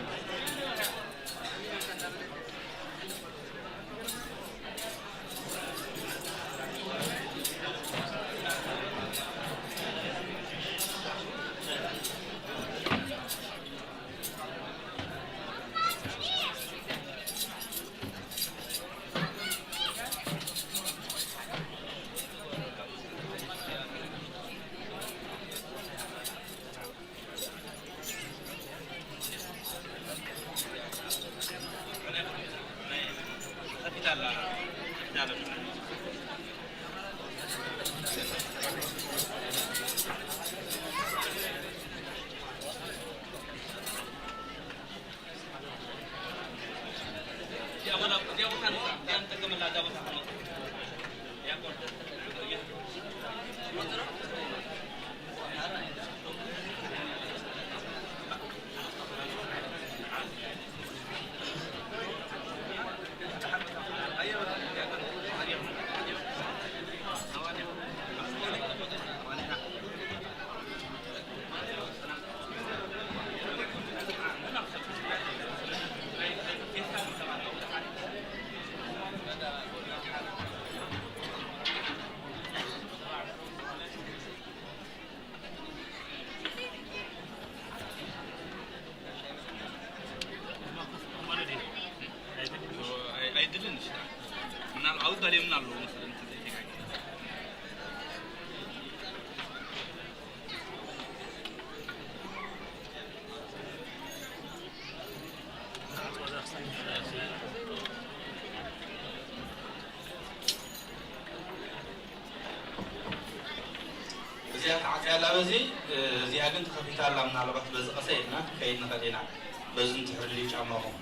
እዚያ ተዓፅያላ በዚ እዚኣ ግን ተኸፊታላ ምናልባት በዚ ቀሰ ኢልና ከይድ ንኽእል ኢና በዚ እንትሕርልዩ ጫማኹም